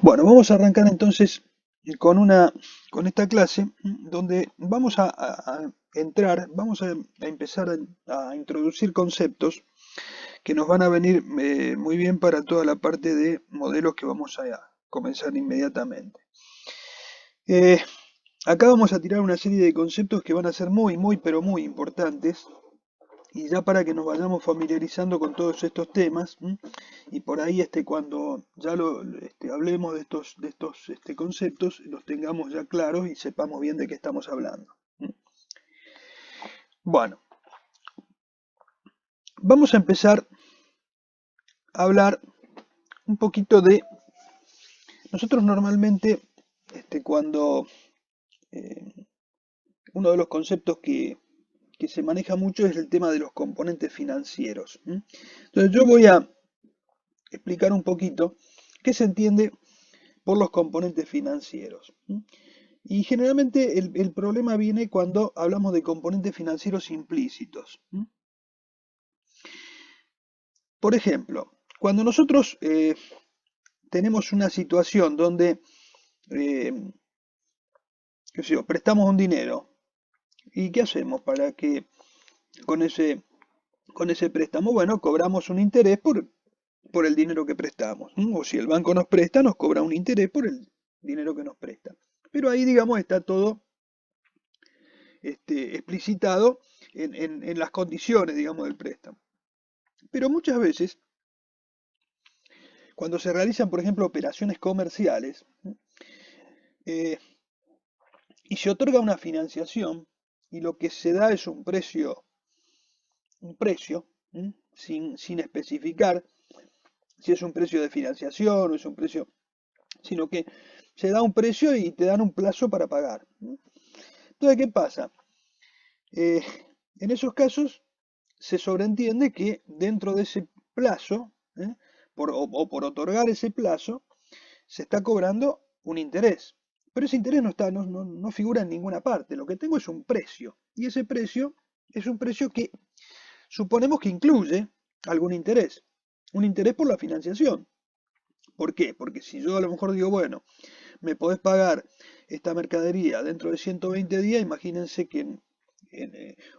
Bueno, vamos a arrancar entonces con con esta clase donde vamos a entrar, vamos a empezar a introducir conceptos que nos van a venir muy bien para toda la parte de modelos que vamos a comenzar inmediatamente. Eh, Acá vamos a tirar una serie de conceptos que van a ser pero muy importantes. Y ya para que nos vayamos familiarizando con todos estos temas, y por ahí cuando ya hablemos de estos conceptos, los tengamos ya claros y sepamos bien de qué estamos hablando. Bueno, vamos a empezar a hablar un poquito de... Nosotros normalmente, cuando eh, uno de los conceptos que se maneja mucho es el tema de los componentes financieros. Entonces yo voy a explicar un poquito qué se entiende por los componentes financieros. Y generalmente el problema viene cuando hablamos de componentes financieros implícitos. Por ejemplo, cuando nosotros tenemos una situación donde eh, qué sé yo, prestamos un dinero, ¿y qué hacemos para que con con ese préstamo? Bueno, cobramos un interés por el dinero que prestamos. O si el banco nos presta, nos cobra un interés por el dinero que nos presta. Pero ahí, digamos, está todo explicitado en las condiciones, digamos, del préstamo. Pero muchas veces, cuando se realizan, por ejemplo, operaciones comerciales, eh, y se otorga una financiación, y lo que se da es un precio, sin especificar si es un precio de financiación o es un precio, sino que se da un precio y te dan un plazo para pagar. Entonces, ¿qué pasa? Eh, en esos casos se sobreentiende que dentro de ese plazo, o por otorgar ese plazo, se está cobrando un interés. Pero ese interés no figura en ninguna parte. Lo que tengo es un precio. Y ese precio es un precio que suponemos que incluye algún interés. Un interés por la financiación. ¿Por qué? Porque si yo a lo mejor digo, bueno, me podés pagar esta mercadería dentro de 120 días, imagínense que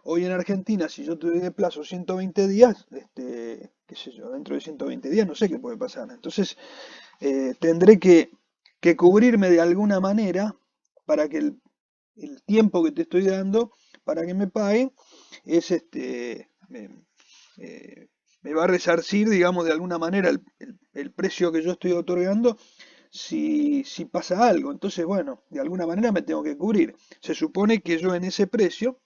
hoy en Argentina, si yo te doy de plazo 120 días, qué sé yo, dentro de 120 días no sé qué puede pasar. Entonces, tendré que cubrirme de alguna manera para que el tiempo que te estoy dando para que me paguen es eh, me va a resarcir, digamos, de alguna manera el precio que yo estoy otorgando si pasa algo. Entonces, bueno, de alguna manera me tengo que cubrir. Se supone que yo en ese precio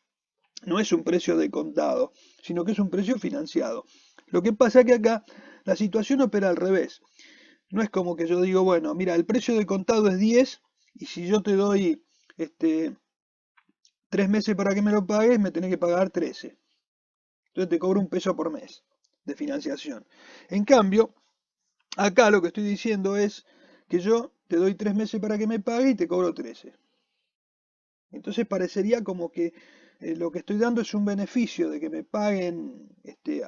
no es un precio de contado, sino que es un precio financiado. Lo que pasa es que acá la situación opera al revés. No es como que yo digo, bueno, mira, el precio de contado es 10 y si yo te doy este, 3 meses para que me lo pagues, me tenés que pagar 13. Entonces te cobro un peso por mes de financiación. En cambio, acá lo que estoy diciendo es que yo te doy 3 meses para que me pagues y te cobro 13. Entonces parecería como que lo que estoy dando es un beneficio de que me paguen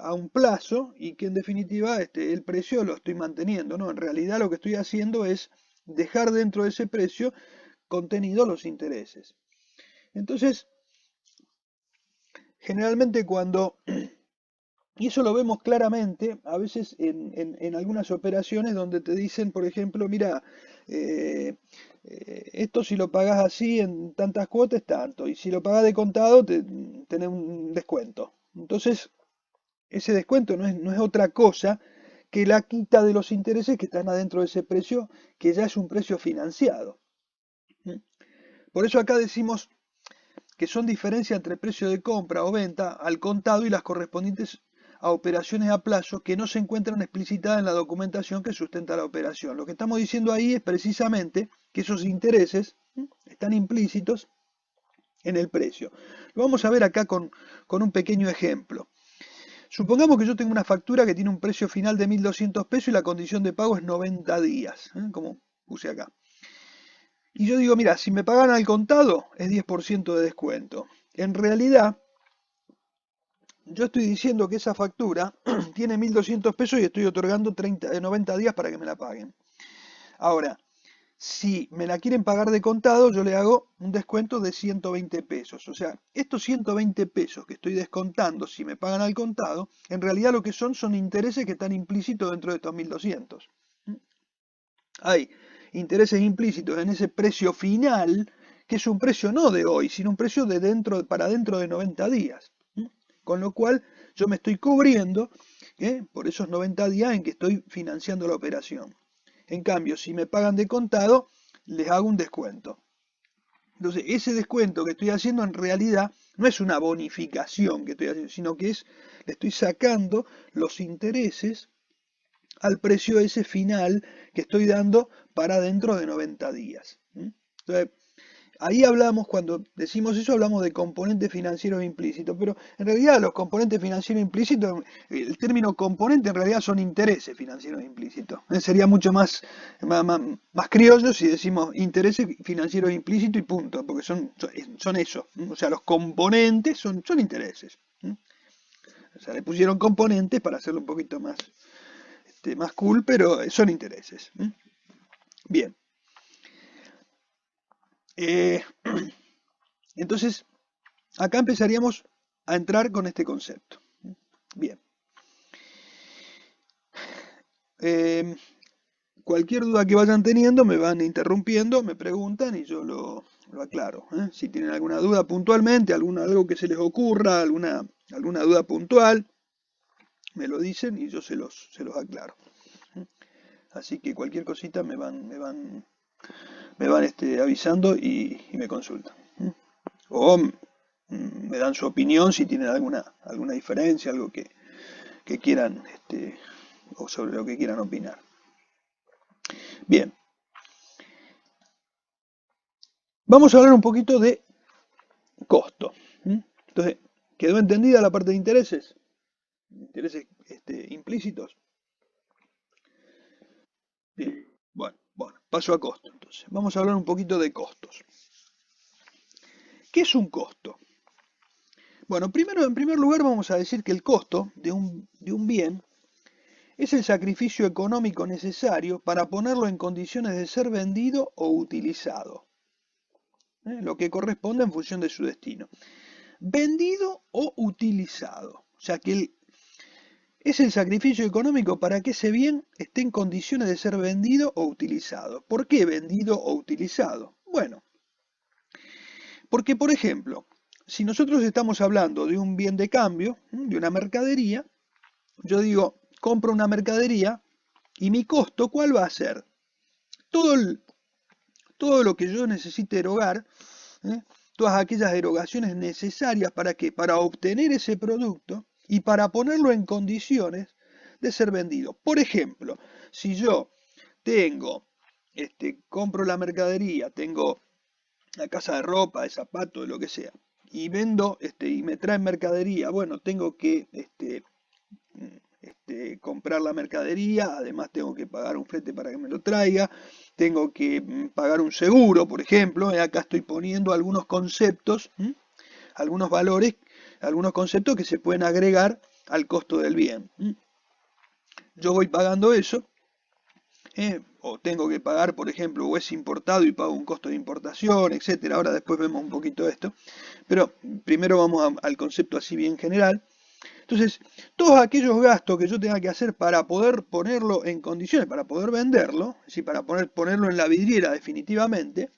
a un plazo y que en definitiva el precio lo estoy manteniendo, ¿no? En realidad lo que estoy haciendo es dejar dentro de ese precio contenido los intereses. Entonces, generalmente cuando, y eso lo vemos claramente, a veces en algunas operaciones donde te dicen, por ejemplo, mira, eh, esto si lo pagás así en tantas cuotas, tanto, y si lo pagás de contado, tenés un descuento. Entonces, ese descuento no es otra cosa que la quita de los intereses que están adentro de ese precio, que ya es un precio financiado. Por eso acá decimos que son diferencia entre precio de compra o venta al contado y las correspondientes a operaciones a plazo que no se encuentran explicitadas en la documentación que sustenta la operación. Lo que estamos diciendo ahí es precisamente que esos intereses están implícitos en el precio. Lo vamos a ver acá con un pequeño ejemplo. Supongamos que yo tengo una factura que tiene un precio final de 1.200 pesos y la condición de pago es 90 días, como puse acá. Y yo digo, mira, si me pagan al contado es 10% de descuento. En realidad, yo estoy diciendo que esa factura tiene 1.200 pesos y estoy otorgando 90 días para que me la paguen. Ahora, Si me la quieren pagar de contado, yo le hago un descuento de 120 pesos. O sea, estos 120 pesos que estoy descontando si me pagan al contado, en realidad lo que son intereses que están implícitos dentro de estos 1200. Hay intereses implícitos en ese precio final, que es un precio no de hoy, sino un precio de para dentro de 90 días. Con lo cual yo me estoy cubriendo por esos 90 días en que estoy financiando la operación. En cambio, si me pagan de contado, les hago un descuento. Entonces, ese descuento que estoy haciendo en realidad no es una bonificación que estoy haciendo, sino que le estoy sacando los intereses al precio ese final que estoy dando para dentro de 90 días. Entonces, ahí hablamos, cuando decimos eso, hablamos de componentes financieros implícitos, pero en realidad los componentes financieros implícitos, el término componente en realidad son intereses financieros implícitos. Sería mucho más criollo si decimos intereses financieros implícitos y punto, porque son eso. O sea, los componentes son intereses. O sea, le pusieron componentes para hacerlo un poquito más cool, pero son intereses. Bien. Eh, entonces, acá empezaríamos a entrar con este concepto. Bien. Eh, Cualquier duda que vayan teniendo me van interrumpiendo, me preguntan y yo lo aclaro. Si tienen alguna duda puntualmente, algo que se les ocurra, alguna duda puntual, me lo dicen y yo se los aclaro. Así que cualquier cosita me van avisando y me consultan. O me dan su opinión si tienen alguna diferencia, algo que quieran, o sobre lo que quieran opinar. Bien, vamos a hablar un poquito de costo. Entonces, ¿quedó entendida la parte de intereses? Intereses implícitos. Bien, bueno, paso a costo. Entonces, vamos a hablar un poquito de costos. ¿Qué es un costo? Bueno, primero, en primer lugar, vamos a decir que el costo de un bien es el sacrificio económico necesario para ponerlo en condiciones de ser vendido o utilizado, lo que corresponde en función de su destino. Vendido o utilizado. O sea que es el sacrificio económico para que ese bien esté en condiciones de ser vendido o utilizado. ¿Por qué vendido o utilizado? Bueno, porque por ejemplo, si nosotros estamos hablando de un bien de cambio, de una mercadería, yo digo, compro una mercadería y mi costo, ¿cuál va a ser? Todo lo que yo necesite erogar, ¿eh? Todas aquellas erogaciones necesarias para qué, para obtener ese producto y para ponerlo en condiciones de ser vendido. Por ejemplo, si yo compro la mercadería, tengo la casa de ropa, de zapatos, de lo que sea, y vendo, y me traen mercadería, bueno, tengo que comprar la mercadería, además tengo que pagar un flete para que me lo traiga, tengo que pagar un seguro, por ejemplo, acá estoy poniendo algunos conceptos, algunos valores, algunos conceptos que se pueden agregar al costo del bien. Yo voy pagando eso, o tengo que pagar, por ejemplo, o es importado y pago un costo de importación, etcétera. Ahora después vemos un poquito esto, pero primero vamos al concepto así bien general. Entonces, todos aquellos gastos que yo tenga que hacer para poder ponerlo en condiciones, para poder venderlo, es decir, para ponerlo en la vidriera definitivamente,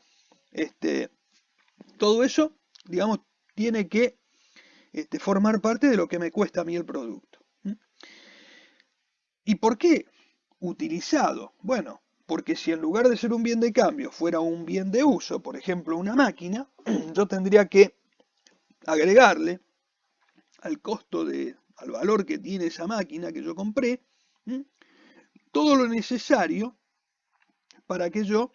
todo eso, digamos, tiene que formar parte de lo que me cuesta a mí el producto. ¿Y por qué utilizado? Bueno, porque si en lugar de ser un bien de cambio fuera un bien de uso, por ejemplo una máquina, yo tendría que agregarle al al valor que tiene esa máquina que yo compré, todo lo necesario para que yo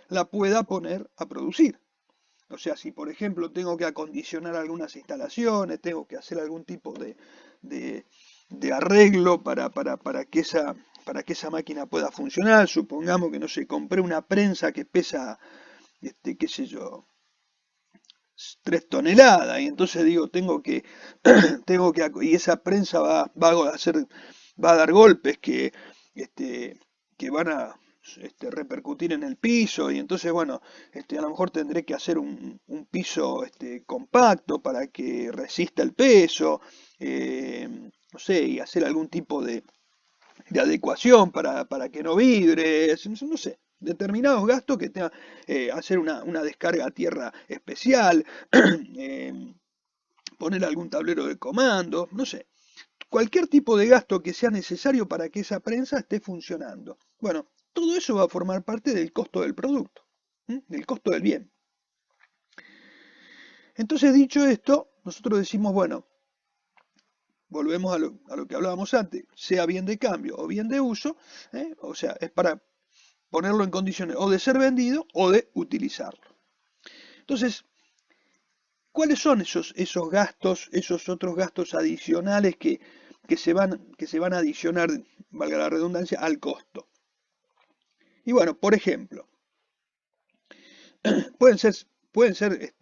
la pueda poner a producir. O sea, si por ejemplo tengo que acondicionar algunas instalaciones, tengo que hacer algún tipo de arreglo para que esa máquina pueda funcionar, supongamos que no sé, compré una prensa que pesa, qué sé yo, 3 toneladas, y entonces digo, y esa prensa va a dar golpes que van repercutir en el piso y entonces, bueno, a lo mejor tendré que hacer un piso compacto para que resista el peso, no sé, y hacer algún tipo de adecuación para que no vibre, no sé, determinados gastos que tenga, hacer una descarga a tierra especial, eh, poner algún tablero de comando, no sé, cualquier tipo de gasto que sea necesario para que esa prensa esté funcionando. Bueno, todo eso va a formar parte del costo del producto, del costo del bien. Entonces, dicho esto, nosotros decimos, bueno, volvemos a lo que hablábamos antes, sea bien de cambio o bien de uso, o sea, es para ponerlo en condiciones o de ser vendido o de utilizarlo. Entonces, ¿cuáles son esos gastos, esos otros gastos adicionales que se van a adicionar, valga la redundancia, al costo? Y bueno, por ejemplo, pueden ser, pueden ser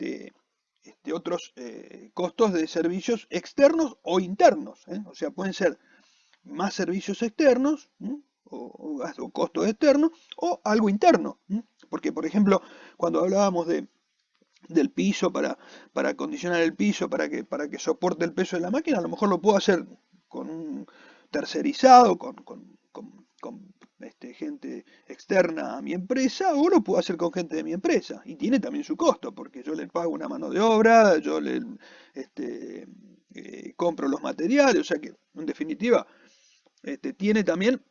otros costos de servicios externos o internos, o sea, pueden ser más servicios externos, o costos externos, o algo interno, porque por ejemplo, cuando hablábamos del piso para acondicionar el piso, para que soporte el peso de la máquina, a lo mejor lo puedo hacer con un tercerizado, con gente externa a mi empresa, o lo puedo hacer con gente de mi empresa. Y tiene también su costo, porque yo le pago una mano de obra, yo le compro los materiales, o sea que en definitiva tiene también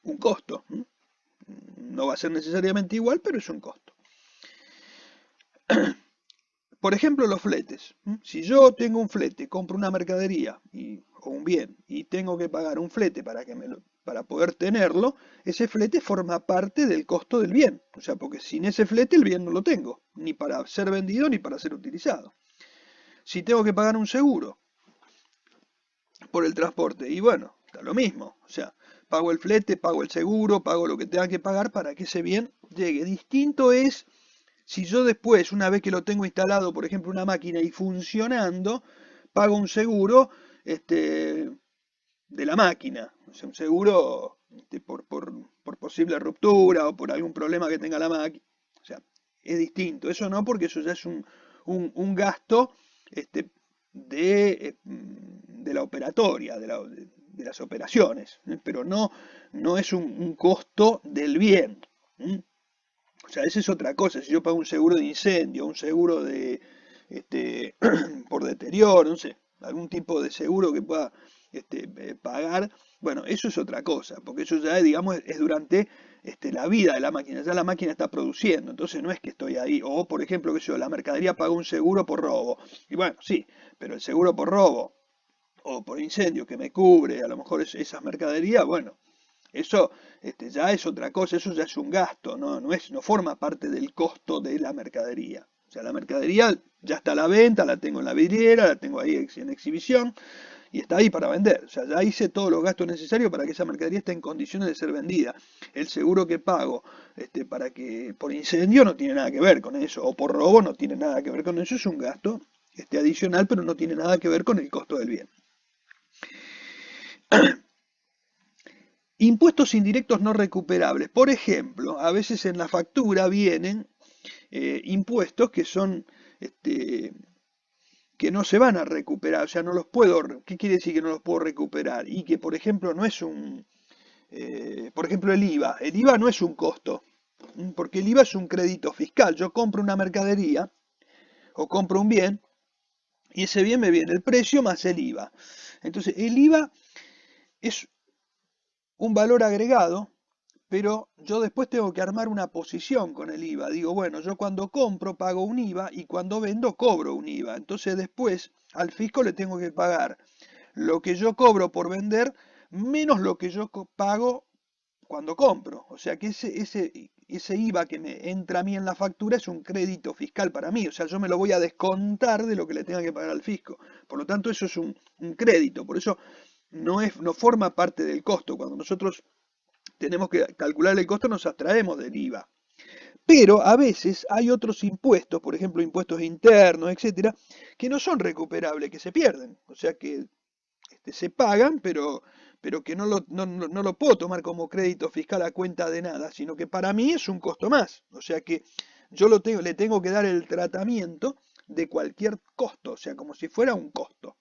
un costo. No va a ser necesariamente igual, pero es un costo. Por ejemplo, los fletes. Si yo tengo un flete, compro una mercadería o un bien y tengo que pagar un flete para poder tenerlo, ese flete forma parte del costo del bien. O sea, porque sin ese flete el bien no lo tengo, ni para ser vendido ni para ser utilizado. Si tengo que pagar un seguro por el transporte, y bueno, está lo mismo. O sea, pago el flete, pago el seguro, pago lo que tenga que pagar para que ese bien llegue. Distinto es si yo después, una vez que lo tengo instalado, por ejemplo, una máquina y funcionando, pago un seguro de la máquina, o sea, un seguro por posible ruptura o por algún problema que tenga la máquina. O sea, es distinto. Eso no, porque eso ya es un gasto de la operatoria, de las operaciones, pero no es un costo del bien. O sea, esa es otra cosa. Si yo pago un seguro de incendio, un seguro por deterioro, no sé, algún tipo de seguro que pueda pagar, bueno, eso es otra cosa, porque eso ya, digamos, es durante la vida de la máquina. Ya la máquina está produciendo, entonces no es que estoy ahí. O, por ejemplo, que yo, la mercadería paga un seguro por robo. Y bueno, sí, pero el seguro por robo o por incendio que me cubre, a lo mejor esas mercaderías, bueno. Eso ya es otra cosa, eso ya es un gasto, no forma parte del costo de la mercadería. O sea, la mercadería ya está a la venta, la tengo en la vidriera, la tengo ahí en exhibición y está ahí para vender. O sea, ya hice todos los gastos necesarios para que esa mercadería esté en condiciones de ser vendida. El seguro que pago para que por incendio no tiene nada que ver con eso, o por robo no tiene nada que ver con eso, es un gasto adicional, pero no tiene nada que ver con el costo del bien. Impuestos indirectos no recuperables. Por ejemplo, a veces en la factura vienen impuestos que son que no se van a recuperar, o sea, no los puedo. ¿Qué quiere decir que no los puedo recuperar? Y que, por ejemplo, no es por ejemplo, el IVA. El IVA no es un costo, porque el IVA es un crédito fiscal. Yo compro una mercadería o compro un bien y ese bien me viene el precio más el IVA. Entonces, el IVA es un valor agregado, pero yo después tengo que armar una posición con el IVA. Digo, bueno, yo cuando compro pago un IVA y cuando vendo cobro un IVA. Entonces después al fisco le tengo que pagar lo que yo cobro por vender menos lo que yo pago cuando compro. O sea que ese IVA que me entra a mí en la factura es un crédito fiscal para mí. O sea, yo me lo voy a descontar de lo que le tenga que pagar al fisco. Por lo tanto, eso es un crédito. Por eso no forma parte del costo. Cuando nosotros tenemos que calcular el costo, nos abstraemos del IVA. Pero a veces hay otros impuestos, por ejemplo impuestos internos, etcétera, que no son recuperables, que se pierden. O sea que se pagan, pero pero que no lo puedo tomar como crédito fiscal a cuenta de nada, sino que para mí es un costo más. O sea que le tengo que dar el tratamiento de cualquier costo, o sea, como si fuera un costo.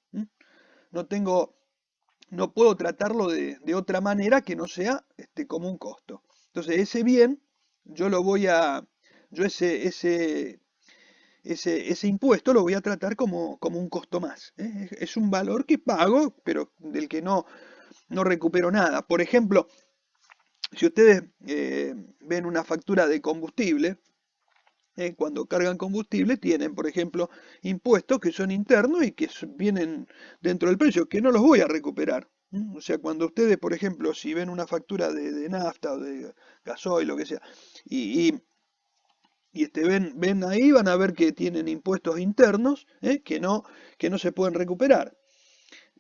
No tengo, no puedo tratarlo de otra manera que no sea como un costo. Entonces, ese bien, yo lo voy a, yo ese impuesto lo voy a tratar como un costo más. ¿Eh? Es un valor que pago, pero del que no recupero nada. Por ejemplo, si ustedes ven una factura de combustible, cuando cargan combustible tienen, por ejemplo, impuestos que son internos y que vienen dentro del precio, que no los voy a recuperar. O sea, cuando ustedes, por ejemplo, si ven una factura de nafta o de gasoil, lo que sea, y, y, ven ahí, van a ver que tienen impuestos internos que no se pueden recuperar.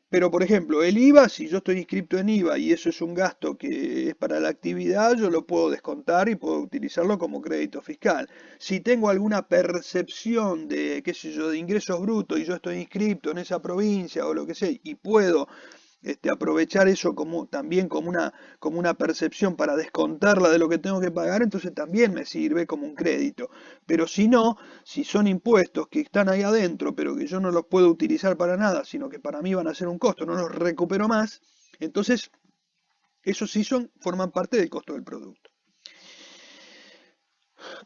Pero, por ejemplo, el IVA, si yo estoy inscrito en IVA y eso es un gasto que es para la actividad, yo lo puedo descontar y puedo utilizarlo como crédito fiscal. Si tengo alguna percepción de, qué sé yo, de ingresos brutos y yo estoy inscrito en esa provincia o lo que sea, y puedo aprovechar eso también como una percepción para descontarla de lo que tengo que pagar, entonces también me sirve como un crédito. Pero si no, si son impuestos que están ahí adentro, pero que yo no los puedo utilizar para nada, sino que para mí van a ser un costo, no los recupero más, entonces esos sí forman parte del costo del producto.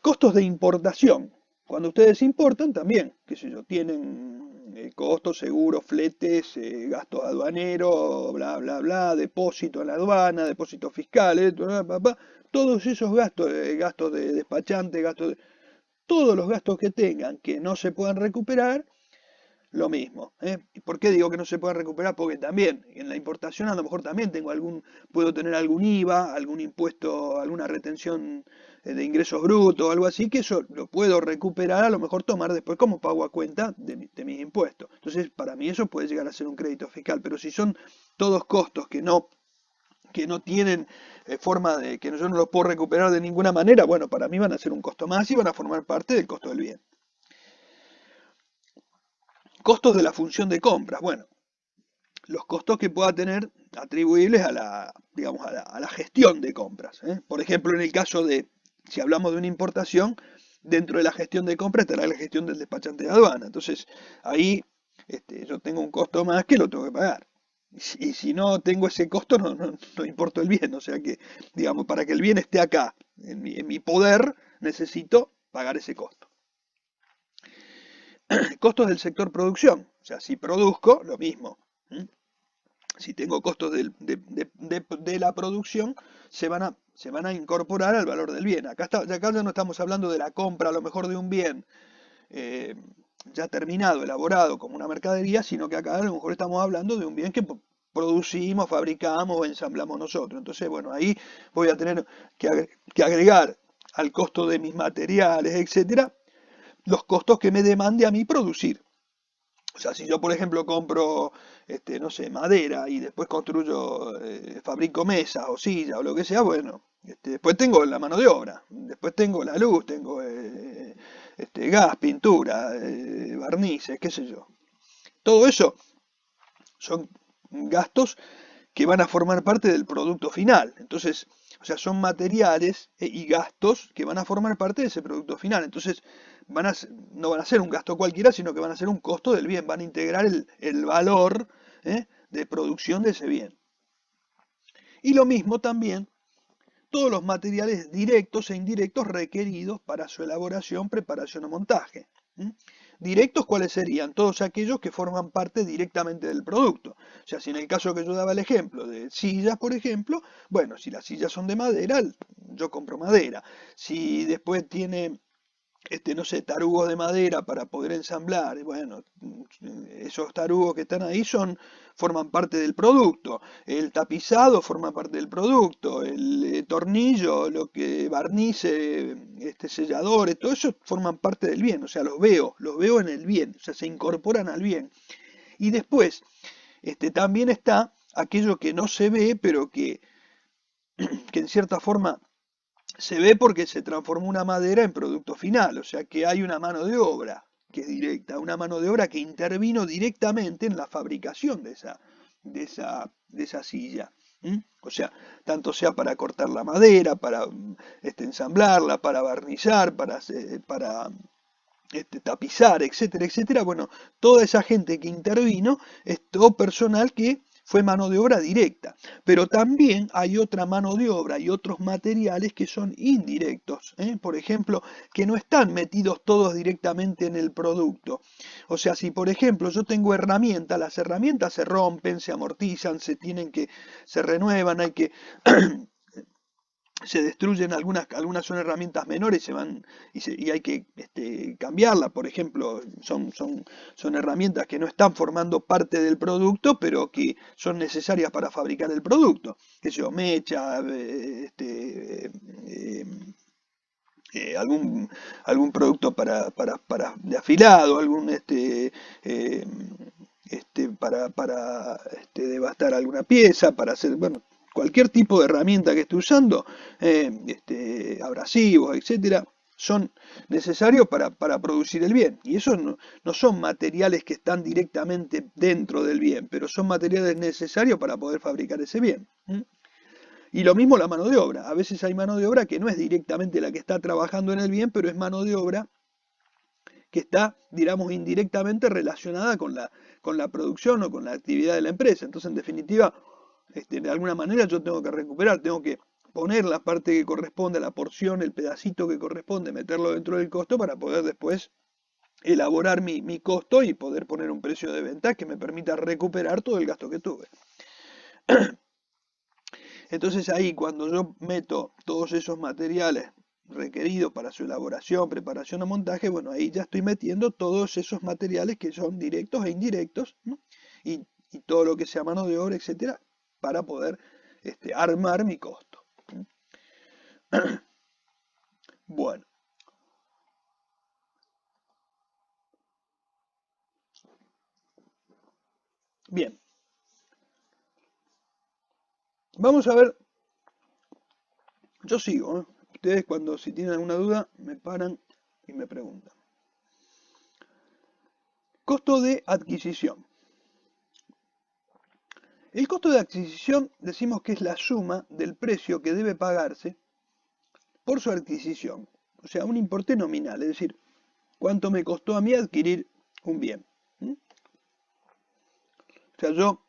Costos de importación. Cuando ustedes importan también, qué sé yo, tienen costos, seguros, fletes, gastos aduaneros, bla, bla, bla, depósito en la aduana, depósitos fiscales, todos esos gastos, gastos de despachante, todos los gastos que tengan que no se puedan recuperar, lo mismo. ¿Y por qué digo que no se puede recuperar? Porque también en la importación a lo mejor también puedo tener algún IVA, algún impuesto, alguna retención de ingresos brutos, algo así, que eso lo puedo recuperar, a lo mejor tomar después como pago a cuenta de mis impuestos. Entonces, para mí eso puede llegar a ser un crédito fiscal, pero si son todos costos que no tienen forma de, que yo no los puedo recuperar de ninguna manera, bueno, para mí van a ser un costo más y van a formar parte del costo del bien. Costos de la función de compras. Bueno, los costos que pueda tener atribuibles digamos, a la gestión de compras. Por ejemplo, en el caso de, si hablamos de una importación, dentro de la gestión de compras estará la gestión del despachante de aduana. Entonces, ahí yo tengo un costo más que lo tengo que pagar. Y si no tengo ese costo, no importo el bien. O sea que, digamos, para que el bien esté acá, en mi poder, necesito pagar ese costo. Costos del sector producción. O sea, si produzco, lo mismo. Si tengo costos de la producción, se van a incorporar al valor del bien. Acá ya no estamos hablando de la compra a lo mejor de un bien eh, ya terminado, elaborado como una mercadería, sino que acá a lo mejor estamos hablando de un bien que producimos, fabricamos o ensamblamos nosotros. Entonces, bueno, ahí voy a tener que agregar al costo de mis materiales, etcétera, los costos que me demande a mí producir. O sea, si yo, por ejemplo, compro, no sé, madera y después construyo, fabrico mesas o sillas o lo que sea, bueno, después tengo la mano de obra, después tengo la luz, tengo gas, pintura, barnices, qué sé yo. Todo eso son gastos que van a formar parte del producto final. Entonces, o sea, son materiales y gastos que van a formar parte de ese producto final. Entonces, no van a ser un gasto cualquiera, sino que van a ser un costo del bien, van a integrar el valor de producción de ese bien. Y lo mismo también todos los materiales directos e indirectos requeridos para su elaboración, preparación o montaje. Directos, ¿cuáles serían? Todos aquellos que forman parte directamente del producto. O sea, si en el caso que yo daba el ejemplo de sillas, por ejemplo, bueno, si las sillas son de madera, yo compro madera. Si después tiene no sé, tarugos de madera para poder ensamblar. Bueno, esos tarugos que están ahí forman parte del producto. El tapizado forma parte del producto. El tornillo, lo que barnice, selladores, todo eso forman parte del bien. O sea, los veo en el bien. O sea, se incorporan al bien. Y después, también está aquello que no se ve, pero que en cierta forma se ve porque se transformó una madera en producto final, o sea que hay una mano de obra que es directa, una mano de obra que intervino directamente en la fabricación de esa silla. O sea, tanto sea para cortar la madera, para ensamblarla, para barnizar, para tapizar, etcétera, etcétera. Bueno, toda esa gente que intervino es todo personal que fue mano de obra directa. Pero también hay otra mano de obra y otros materiales que son indirectos. Por ejemplo, que no están metidos todos directamente en el producto. O sea, si por ejemplo yo tengo herramientas, las herramientas se rompen, se amortizan, se renuevan, hay que se destruyen algunas son herramientas menores se van y hay que cambiarlas, por ejemplo, son herramientas que no están formando parte del producto, pero que son necesarias para fabricar el producto, que se mecha, algún producto de afilado, eh, devastar alguna pieza, para hacer, bueno, cualquier tipo de herramienta que esté usando, abrasivos, etcétera, son necesarios para producir el bien. Y esos no son materiales que están directamente dentro del bien, pero son materiales necesarios para poder fabricar ese bien. Y lo mismo la mano de obra. A veces hay mano de obra que no es directamente la que está trabajando en el bien, pero es mano de obra que está, digamos, indirectamente relacionada con la producción o con la actividad de la empresa. Entonces, en definitiva, de alguna manera yo tengo que recuperar, tengo que poner la parte que corresponde, la porción, el pedacito que corresponde, meterlo dentro del costo para poder después elaborar mi costo y poder poner un precio de venta que me permita recuperar todo el gasto que tuve. Entonces ahí cuando yo meto todos esos materiales requeridos para su elaboración, preparación o montaje, bueno, ahí ya estoy metiendo todos esos materiales que son directos e indirectos, ¿no? y todo lo que sea mano de obra, etcétera, para poder armar mi costo. Bueno, bien, vamos a ver, yo sigo, ¿eh? Ustedes si tienen alguna duda me paran y me preguntan. Costo de adquisición. El costo de adquisición decimos que es la suma del precio que debe pagarse por su adquisición, o sea, un importe nominal, es decir, cuánto me costó a mí adquirir un bien. O sea, yo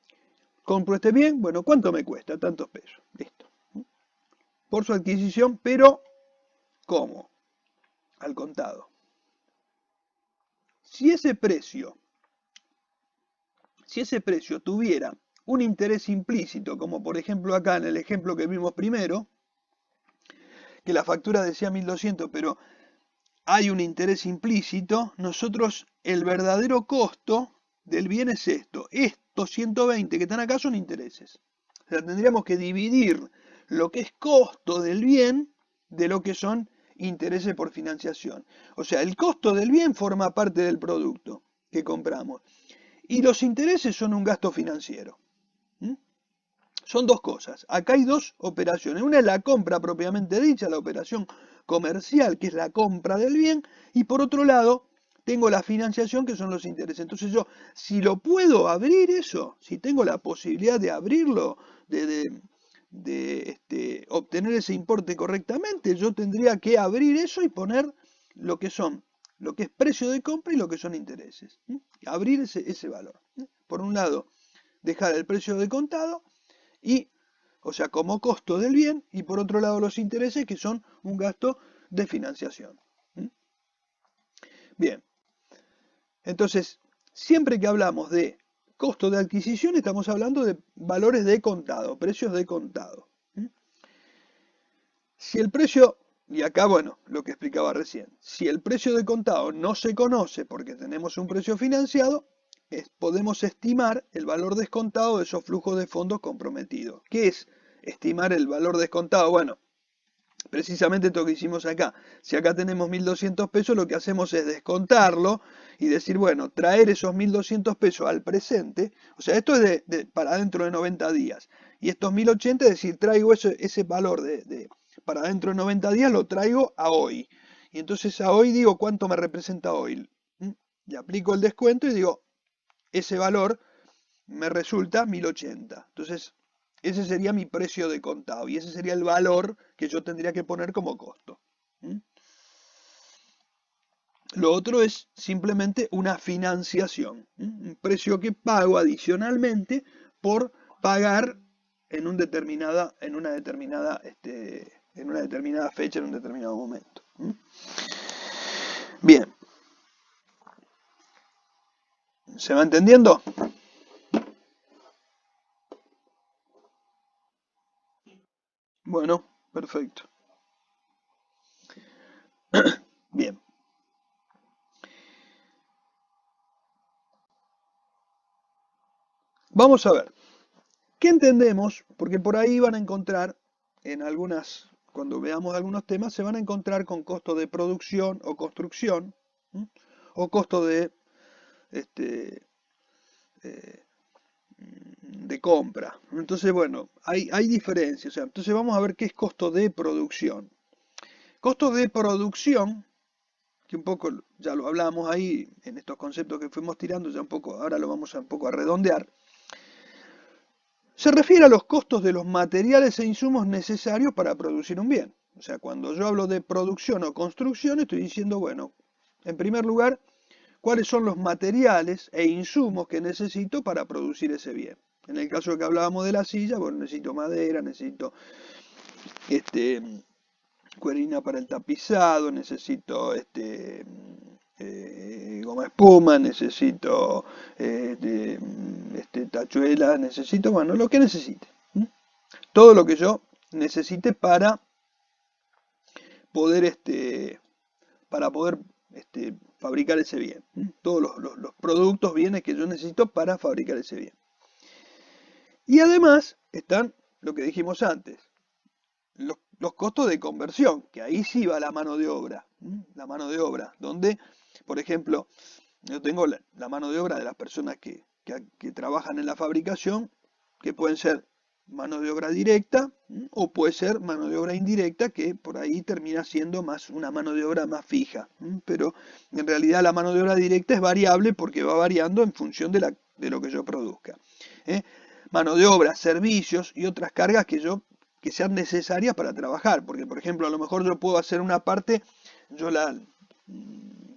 compro este bien, bueno, ¿cuánto me cuesta? Tantos pesos, listo. Por su adquisición, pero ¿cómo? Al contado. Si ese precio, si ese precio tuviera un interés implícito, como por ejemplo acá en el ejemplo que vimos primero, que la factura decía 1200, pero hay un interés implícito, nosotros el verdadero costo del bien es esto. Estos 120 que están acá son intereses. O sea, tendríamos que dividir lo que es costo del bien de lo que son intereses por financiación. O sea, el costo del bien forma parte del producto que compramos. Y los intereses son un gasto financiero. Son dos cosas. Acá hay dos operaciones. Una es la compra propiamente dicha, la operación comercial, que es la compra del bien, y por otro lado tengo la financiación, que son los intereses. Entonces yo, si lo puedo abrir eso, si tengo la posibilidad de abrirlo, de obtener ese importe correctamente, yo tendría que abrir eso y poner lo que es precio de compra y lo que son intereses. Abrir ese valor. Por un lado, dejar el precio de contado y, o sea, como costo del bien, y por otro lado los intereses, que son un gasto de financiación. Bien, entonces, siempre que hablamos de costo de adquisición, estamos hablando de valores de contado, precios de contado. Si el precio, y acá, bueno, lo que explicaba recién, si el precio de contado no se conoce porque tenemos un precio financiado, podemos estimar el valor descontado de esos flujos de fondos comprometidos. ¿Qué es estimar el valor descontado? Bueno, precisamente esto que hicimos acá. Si acá tenemos 1200 pesos, lo que hacemos es descontarlo y decir, bueno, traer esos 1200 pesos al presente, o sea, esto es para dentro de 90 días. Y estos 1080, es decir, traigo ese valor para dentro de 90 días, lo traigo a hoy. Y entonces a hoy digo, ¿cuánto me representa hoy? Y aplico el descuento y digo, ese valor me resulta 1080. Entonces, Ese sería mi precio de contado y ese sería el valor que yo tendría que poner como costo. ¿Mm? Lo otro es simplemente una financiación, un precio que pago adicionalmente por pagar en una determinada fecha, en un determinado momento. Bien, ¿se va entendiendo? Bueno, perfecto. Bien, vamos a ver. ¿Qué entendemos? Porque por ahí van a encontrar cuando veamos algunos temas, se van a encontrar con costo de producción o construcción, ¿m? O costo este, eh, de compra. Entonces, bueno, hay diferencias. O sea, entonces vamos a ver qué es costo de producción. Costo de producción, que un poco ya lo hablamos ahí en estos conceptos que fuimos tirando, ya un poco, ahora lo vamos a un poco a redondear. Se refiere a los costos de los materiales e insumos necesarios para producir un bien. O sea, cuando yo hablo de producción o construcción, estoy diciendo, bueno, en primer lugar, cuáles son los materiales e insumos que necesito para producir ese bien. En el caso que hablábamos de la silla, bueno, necesito madera, necesito este, cuerina para el tapizado, necesito goma espuma, necesito tachuelas, necesito, bueno, lo que necesite. ¿M? Todo lo que yo necesite poder, este, para poder fabricar ese bien. ¿M? Todos los productos, bienes que yo necesito para fabricar ese bien. Y además están lo que dijimos antes, los costos de conversión, que ahí sí va la mano de obra. La mano de obra, donde, por ejemplo, yo tengo la mano de obra de las personas que trabajan en la fabricación, que pueden ser mano de obra directa o puede ser mano de obra indirecta, que por ahí termina siendo más una mano de obra más fija. Pero en realidad la mano de obra directa es variable porque va variando en función de lo que yo produzca. ¿Eh? Mano de obra, servicios y otras cargas que sean necesarias para trabajar, porque por ejemplo a lo mejor yo puedo hacer una parte, yo la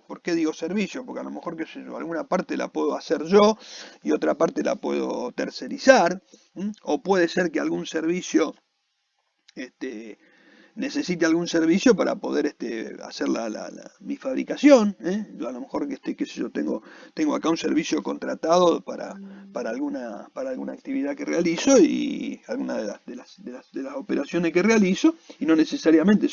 ¿por qué digo servicio? Porque a lo mejor, qué sé yo, alguna parte la puedo hacer yo y otra parte la puedo tercerizar, o puede ser que algún servicio este, necesite algún servicio para poder hacer mi fabricación. Yo a lo mejor qué sé yo, tengo acá un servicio contratado para alguna actividad que realizo y alguna de las operaciones que realizo y no necesariamente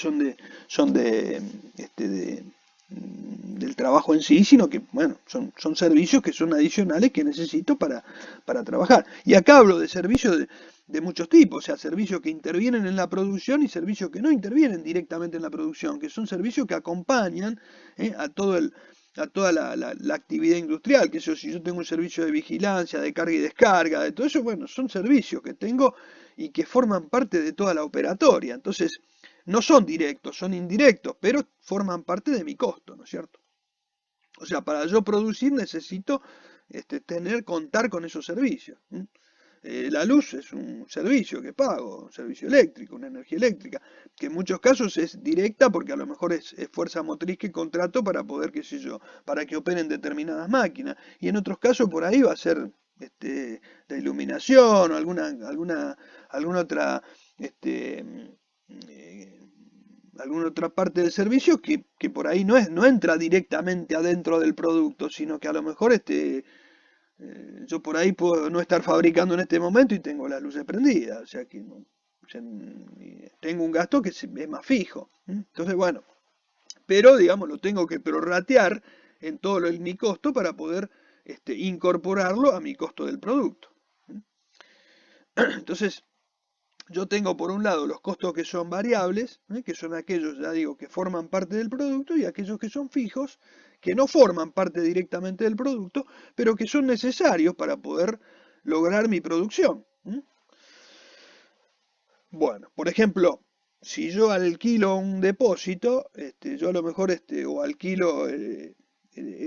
del trabajo en sí, sino que, bueno, son servicios que son adicionales que necesito para trabajar. Y acá hablo de servicios de muchos tipos, o sea, servicios que intervienen en la producción y servicios que no intervienen directamente en la producción, que son servicios que acompañan a toda la actividad industrial, que eso, si yo tengo un servicio de vigilancia, de carga y descarga, de todo eso, bueno, son servicios que tengo y que forman parte de toda la operatoria. Entonces, no son directos, son indirectos, pero forman parte de mi costo, ¿no es cierto? O sea, para yo producir necesito contar con esos servicios. La luz es un servicio que pago, un servicio eléctrico, una energía eléctrica, que en muchos casos es directa porque a lo mejor es fuerza motriz que contrato para poder, qué sé yo, para que operen determinadas máquinas. Y en otros casos por ahí va a ser la iluminación o alguna otra eh, alguna otra parte del servicio que por ahí no entra directamente adentro del producto, sino que a lo mejor yo por ahí puedo no estar fabricando en este momento y tengo las luces prendidas, o sea que o sea, tengo un gasto que es más fijo. Entonces, bueno, pero digamos, lo tengo que prorratear en mi costo para poder incorporarlo a mi costo del producto. Entonces, yo tengo por un lado los costos que son variables, que son aquellos, ya digo, que forman parte del producto, y aquellos que son fijos, que no forman parte directamente del producto, pero que son necesarios para poder lograr mi producción. Bueno, por ejemplo, si yo alquilo un depósito, yo a lo mejor o alquilo el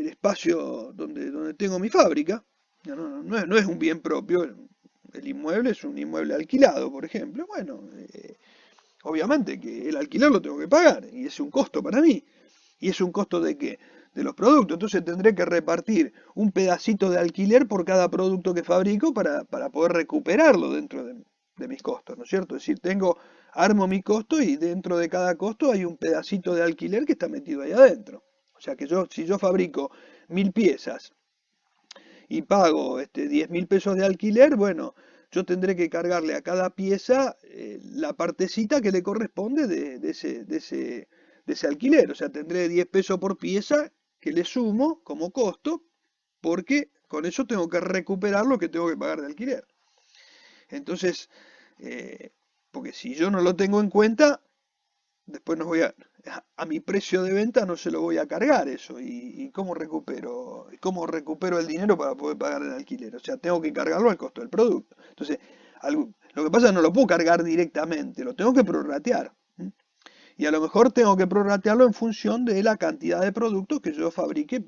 espacio donde tengo mi fábrica, no es un bien propio, el inmueble es un inmueble alquilado, por ejemplo. Bueno, obviamente que el alquiler lo tengo que pagar y es un costo para mí. ¿Y es un costo de qué? De los productos. Entonces tendré que repartir un pedacito de alquiler por cada producto que fabrico para poder recuperarlo dentro de mis costos, ¿no es cierto? Es decir, armo mi costo y dentro de cada costo hay un pedacito de alquiler que está metido ahí adentro. O sea que si yo fabrico 1000 piezas y pago 10.000 pesos de alquiler, bueno, yo tendré que cargarle a cada pieza la partecita que le corresponde de ese alquiler. O sea, tendré 10 pesos por pieza que le sumo como costo, porque con eso tengo que recuperar lo que tengo que pagar de alquiler. Entonces, eh, porque si yo no lo tengo en cuenta, después no voy a mi precio de venta no se lo voy a cargar eso. ¿Y cómo recupero el dinero para poder pagar el alquiler? O sea, tengo que cargarlo al costo del producto. Entonces, lo que pasa es que no lo puedo cargar directamente, lo tengo que prorratear. Y a lo mejor tengo que prorratearlo en función de la cantidad de productos que yo fabrique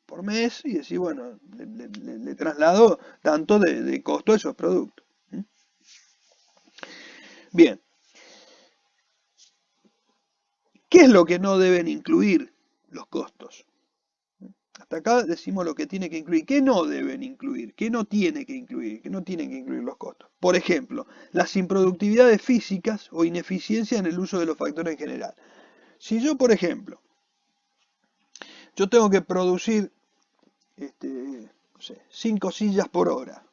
por mes y decir, bueno, le traslado tanto de costo a esos productos. Bien, ¿qué es lo que no deben incluir los costos? Hasta acá decimos lo que tiene que incluir. ¿Qué no deben incluir? ¿Qué no tiene que incluir? ¿Qué no tienen que incluir los costos? Por ejemplo, las improductividades físicas o ineficiencia en el uso de los factores en general. Si yo, por ejemplo, yo tengo que producir no sé, 5 sillas por hora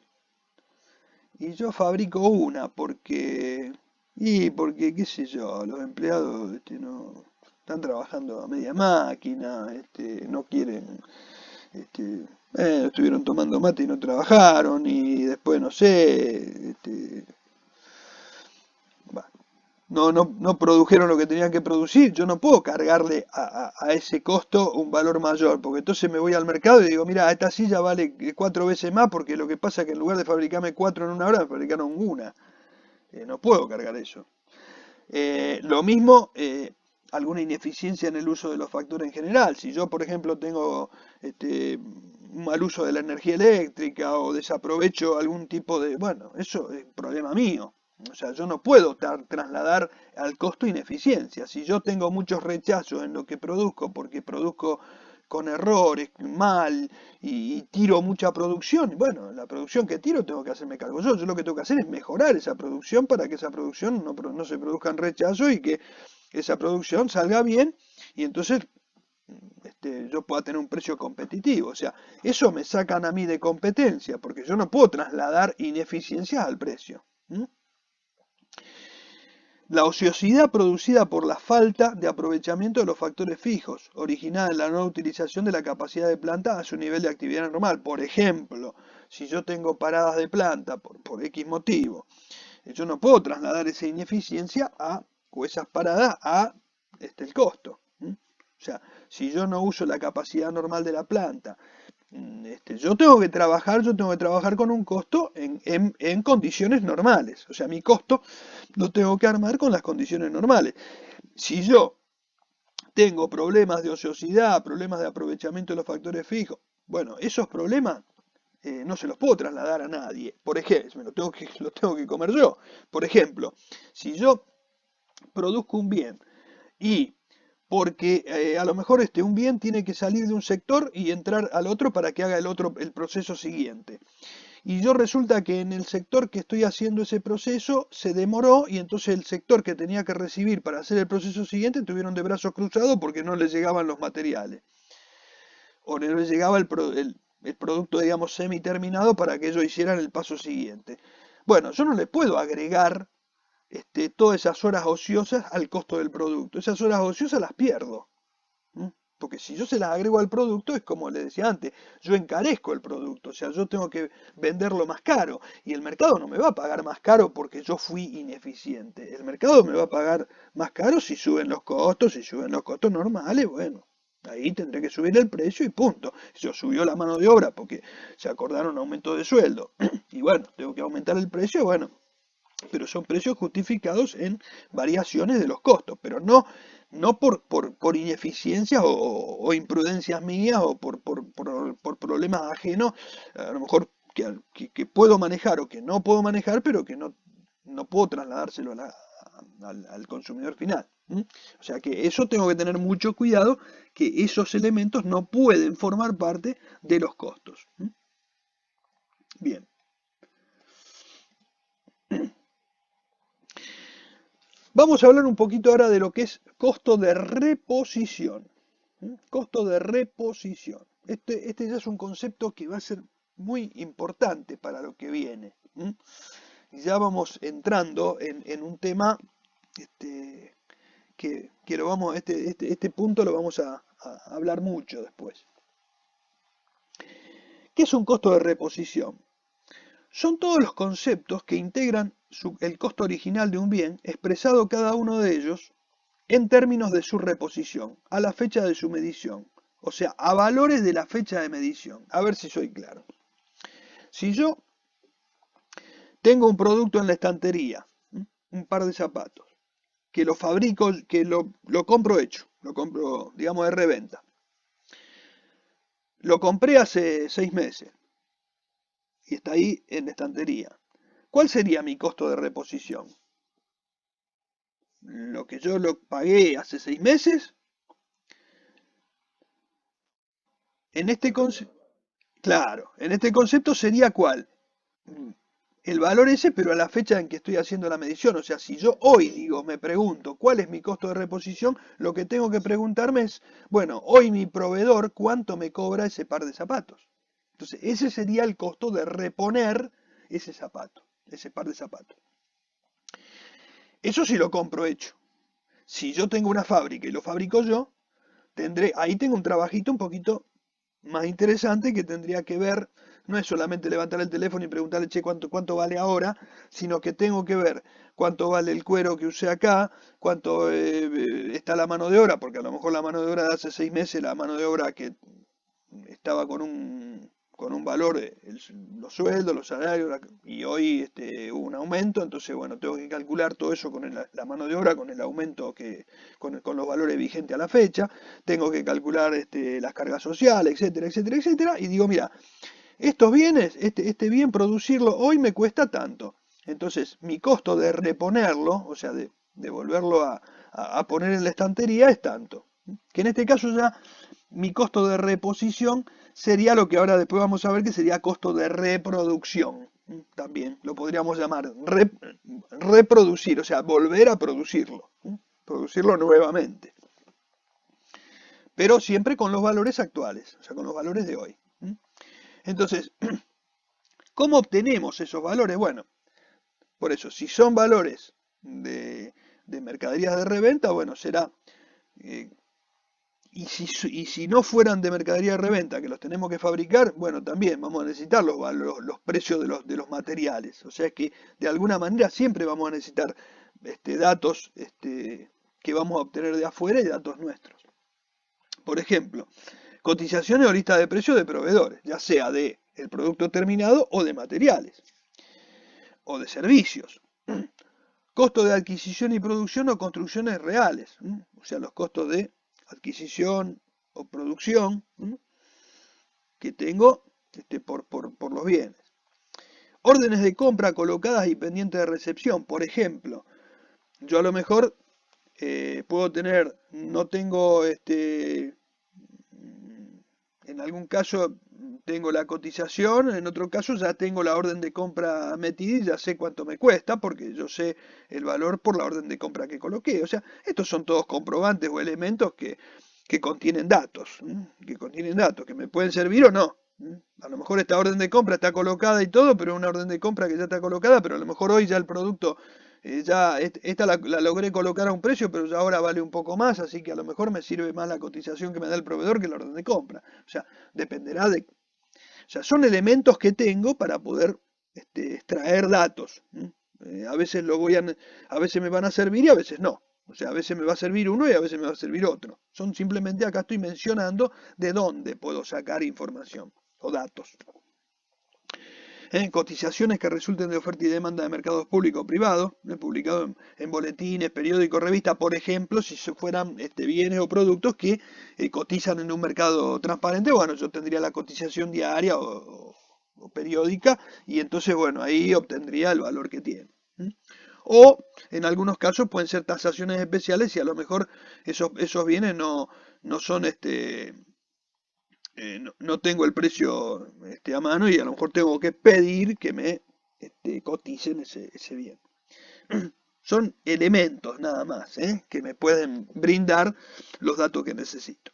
y yo fabrico una porque qué sé yo, los empleados no están trabajando a media máquina, no quieren, estuvieron tomando mate y no trabajaron y después no sé, bah, no produjeron lo que tenían que producir, yo no puedo cargarle a ese costo un valor mayor, porque entonces me voy al mercado y digo, mira, esta silla vale 4 veces más porque lo que pasa es que en lugar de fabricarme 4 en una hora, me fabricaron una. No puedo cargar eso. Lo mismo, alguna ineficiencia en el uso de los factores en general. Si yo, por ejemplo, tengo un mal uso de la energía eléctrica o desaprovecho algún tipo de... Bueno, eso es problema mío. O sea, yo no puedo trasladar al costo ineficiencia. Si yo tengo muchos rechazos en lo que produzco porque produzco con errores, mal, y tiro mucha producción, bueno, la producción que tiro tengo que hacerme cargo yo. Yo lo que tengo que hacer es mejorar esa producción para que esa producción no se produzcan rechazos y que esa producción salga bien y entonces yo pueda tener un precio competitivo. O sea, eso me sacan a mí de competencia porque yo no puedo trasladar ineficiencias al precio. La ociosidad producida por la falta de aprovechamiento de los factores fijos, originada en la no utilización de la capacidad de planta a su nivel de actividad normal. Por ejemplo, si yo tengo paradas de planta por X motivo, yo no puedo trasladar esa ineficiencia o esas paradas a el costo. O sea, si yo no uso la capacidad normal de la planta, yo tengo que trabajar con un costo en condiciones normales. O sea, mi costo lo tengo que armar con las condiciones normales. Si yo tengo problemas de ociosidad, problemas de aprovechamiento de los factores fijos, bueno, esos problemas no se los puedo trasladar a nadie. Por ejemplo, los tengo que comer yo. Por ejemplo, si yo produzco un bien y porque a lo mejor un bien tiene que salir de un sector y entrar al otro para que haga el proceso siguiente. Y yo resulta que en el sector que estoy haciendo ese proceso se demoró y entonces el sector que tenía que recibir para hacer el proceso siguiente tuvieron de brazos cruzados porque no les llegaban los materiales. O no les llegaba el producto, digamos, semi terminado para que ellos hicieran el paso siguiente. Bueno, yo no le puedo agregar todas esas horas ociosas al costo del producto. Esas horas ociosas las pierdo. Porque si yo se las agrego al producto, es como le decía antes, yo encarezco el producto, o sea, yo tengo que venderlo más caro. Y el mercado no me va a pagar más caro porque yo fui ineficiente. El mercado me va a pagar más caro si suben los costos normales, bueno. Ahí tendré que subir el precio y punto. Si yo subió la mano de obra porque se acordaron aumento de sueldo y bueno, tengo que aumentar el precio, bueno, pero son precios justificados en variaciones de los costos, pero no por ineficiencias o imprudencias mías o por problemas ajenos, a lo mejor que puedo manejar o que no puedo manejar, pero que no puedo trasladárselo al consumidor final. O sea que eso tengo que tener mucho cuidado, que esos elementos no pueden formar parte de los costos. Bien. Vamos a hablar un poquito ahora de lo que es costo de reposición. Costo de reposición. Este ya es un concepto que va a ser muy importante para lo que viene. Ya vamos entrando en un tema que lo vamos, este punto lo vamos a hablar mucho después. ¿Qué es un costo de reposición? Son todos los conceptos que integran el costo original de un bien, expresado cada uno de ellos en términos de su reposición, a la fecha de su medición, o sea, a valores de la fecha de medición. A ver si soy claro. Si yo tengo un producto en la estantería, un par de zapatos, que lo fabrico, que lo compro hecho, lo compro, digamos, de reventa. Lo compré hace 6 meses y está ahí en la estantería. ¿Cuál sería mi costo de reposición? Lo que yo lo pagué hace 6 meses. En este concepto, claro, en este concepto sería ¿cuál? El valor ese, pero a la fecha en que estoy haciendo la medición. O sea, si yo hoy digo, me pregunto cuál es mi costo de reposición, lo que tengo que preguntarme es, bueno, hoy mi proveedor, ¿cuánto me cobra ese par de zapatos? Entonces, ese sería el costo de reponer ese zapato, ese par de zapatos. Eso sí lo compro hecho. Si yo tengo una fábrica y lo fabrico yo, ahí tengo un trabajito un poquito más interesante que tendría que ver, no es solamente levantar el teléfono y preguntarle, che, cuánto vale ahora, sino que tengo que ver cuánto vale el cuero que usé acá, cuánto está la mano de obra, porque a lo mejor la mano de obra de hace 6 meses, la mano de obra que estaba con un valor, los sueldos, los salarios, y hoy hubo un aumento, entonces bueno, tengo que calcular todo eso con la mano de obra, con el aumento con los valores vigentes a la fecha, tengo que calcular las cargas sociales, etcétera, etcétera, etcétera, y digo, mira, estos bienes, este bien producirlo hoy me cuesta tanto. Entonces, mi costo de reponerlo, o sea, de volverlo a poner en la estantería es tanto. Que en este caso ya mi costo de reposición sería lo que ahora después vamos a ver que sería costo de reproducción. También lo podríamos llamar reproducir, o sea, volver a producirlo. Producirlo nuevamente. Pero siempre con los valores actuales, o sea, con los valores de hoy. Entonces, ¿cómo obtenemos esos valores? Bueno, por eso, si son valores de mercaderías de reventa, bueno, será... y si no fueran de mercadería de reventa, que los tenemos que fabricar, bueno, también vamos a necesitar los precios de los materiales. O sea que de alguna manera siempre vamos a necesitar datos que vamos a obtener de afuera y datos nuestros. Por ejemplo, cotizaciones o lista de precios de proveedores, ya sea de el producto terminado o de materiales o de servicios. Costo de adquisición y producción o construcciones reales, o sea, los costos de adquisición o producción que tengo por los bienes. Órdenes de compra colocadas y pendientes de recepción, por ejemplo, yo a lo mejor puedo tener, no tengo en algún caso tengo la cotización, en otro caso ya tengo la orden de compra metida y ya sé cuánto me cuesta porque yo sé el valor por la orden de compra que coloqué. O sea, estos son todos comprobantes o elementos que contienen datos, que me pueden servir o no. A lo mejor esta orden de compra está colocada y todo, pero es una orden de compra que ya está colocada, pero a lo mejor hoy ya el producto ya esta la logré colocar a un precio, pero ya ahora vale un poco más, así que a lo mejor me sirve más la cotización que me da el proveedor que la orden de compra. O sea, dependerá de... O sea, son elementos que tengo para poder extraer datos. A veces a veces me van a servir y a veces no. O sea, a veces me va a servir uno y a veces me va a servir otro. Son simplemente acá estoy mencionando de dónde puedo sacar información o datos. Cotizaciones que resulten de oferta y demanda de mercados públicos o privados, publicado en boletines, periódicos, revistas, por ejemplo, si fueran bienes o productos que cotizan en un mercado transparente, bueno, yo tendría la cotización diaria o o periódica, y entonces, bueno, ahí obtendría el valor que tiene. O en algunos casos pueden ser tasaciones especiales y a lo mejor esos bienes no son no tengo el precio a mano y a lo mejor tengo que pedir que me coticen ese bien. Son elementos nada más, que me pueden brindar los datos que necesito.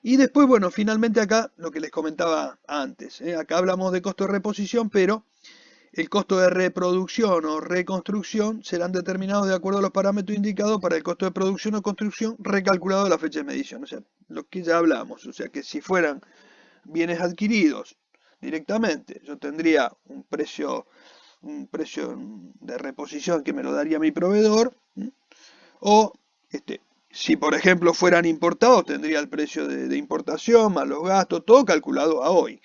Y después, bueno, finalmente acá lo que les comentaba antes. Acá hablamos de costo de reposición, pero el costo de reproducción o reconstrucción serán determinados de acuerdo a los parámetros indicados para el costo de producción o construcción recalculado a la fecha de medición. O sea, lo que ya hablamos. O sea, que si fueran bienes adquiridos directamente, yo tendría un precio de reposición que me lo daría mi proveedor, o si por ejemplo fueran importados, tendría el precio de importación más los gastos, todo calculado a hoy.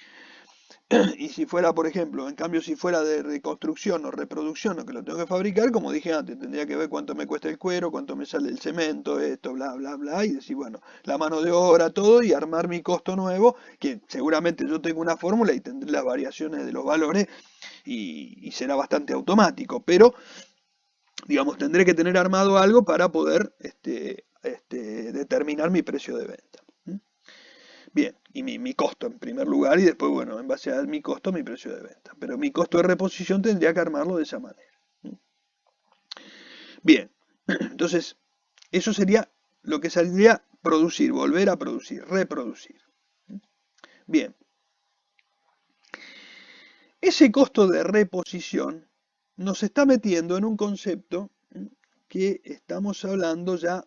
Y si fuera, por ejemplo, en cambio, si fuera de reconstrucción o reproducción o que lo tengo que fabricar, como dije antes, tendría que ver cuánto me cuesta el cuero, cuánto me sale el cemento, esto, bla, bla, bla, y decir, bueno, la mano de obra, todo, y armar mi costo nuevo, que seguramente yo tengo una fórmula y tendré las variaciones de los valores y será bastante automático, pero, digamos, tendré que tener armado algo para poder determinar mi precio de venta. Bien, y mi costo en primer lugar y después, bueno, en base a mi costo, mi precio de venta. Pero mi costo de reposición tendría que armarlo de esa manera. Bien, entonces, eso sería lo que saldría producir, volver a producir, reproducir. Bien, ese costo de reposición nos está metiendo en un concepto que estamos hablando ya,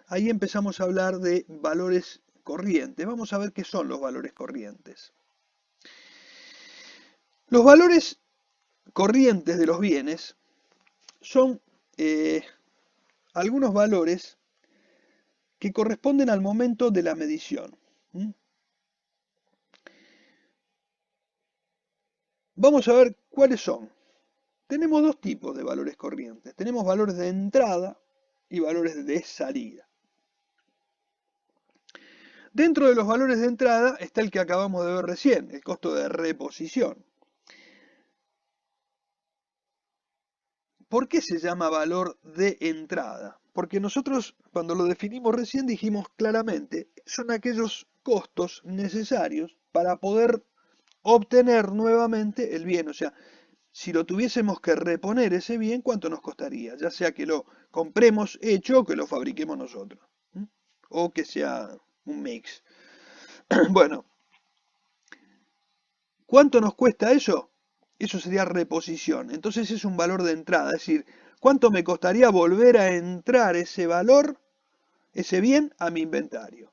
ahí empezamos a hablar de valores corrientes. Vamos a ver qué son los valores corrientes. Los valores corrientes de los bienes son algunos valores que corresponden al momento de la medición. Vamos a ver cuáles son. Tenemos dos tipos de valores corrientes. Tenemos valores de entrada y valores de salida. Dentro de los valores de entrada está el que acabamos de ver recién, el costo de reposición. ¿Por qué se llama valor de entrada? Porque nosotros cuando lo definimos recién dijimos claramente, son aquellos costos necesarios para poder obtener nuevamente el bien. O sea, si lo tuviésemos que reponer ese bien, ¿cuánto nos costaría? Ya sea que lo compremos hecho o que lo fabriquemos nosotros. O que sea un mix. Bueno, ¿cuánto nos cuesta eso? Eso sería reposición. Entonces es un valor de entrada. Es decir, ¿cuánto me costaría volver a entrar ese valor, ese bien, a mi inventario?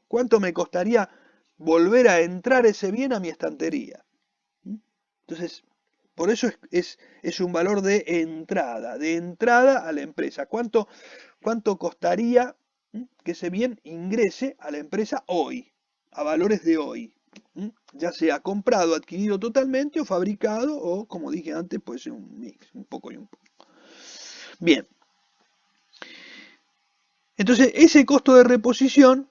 ¿Cuánto me costaría volver a entrar ese bien a mi estantería? Entonces, por eso es un valor de entrada a la empresa. ¿Cuánto costaría que ese bien ingrese a la empresa hoy, a valores de hoy? Ya sea comprado, adquirido totalmente o fabricado o, como dije antes, puede ser un mix, un poco y un poco. Bien. Entonces, ese costo de reposición,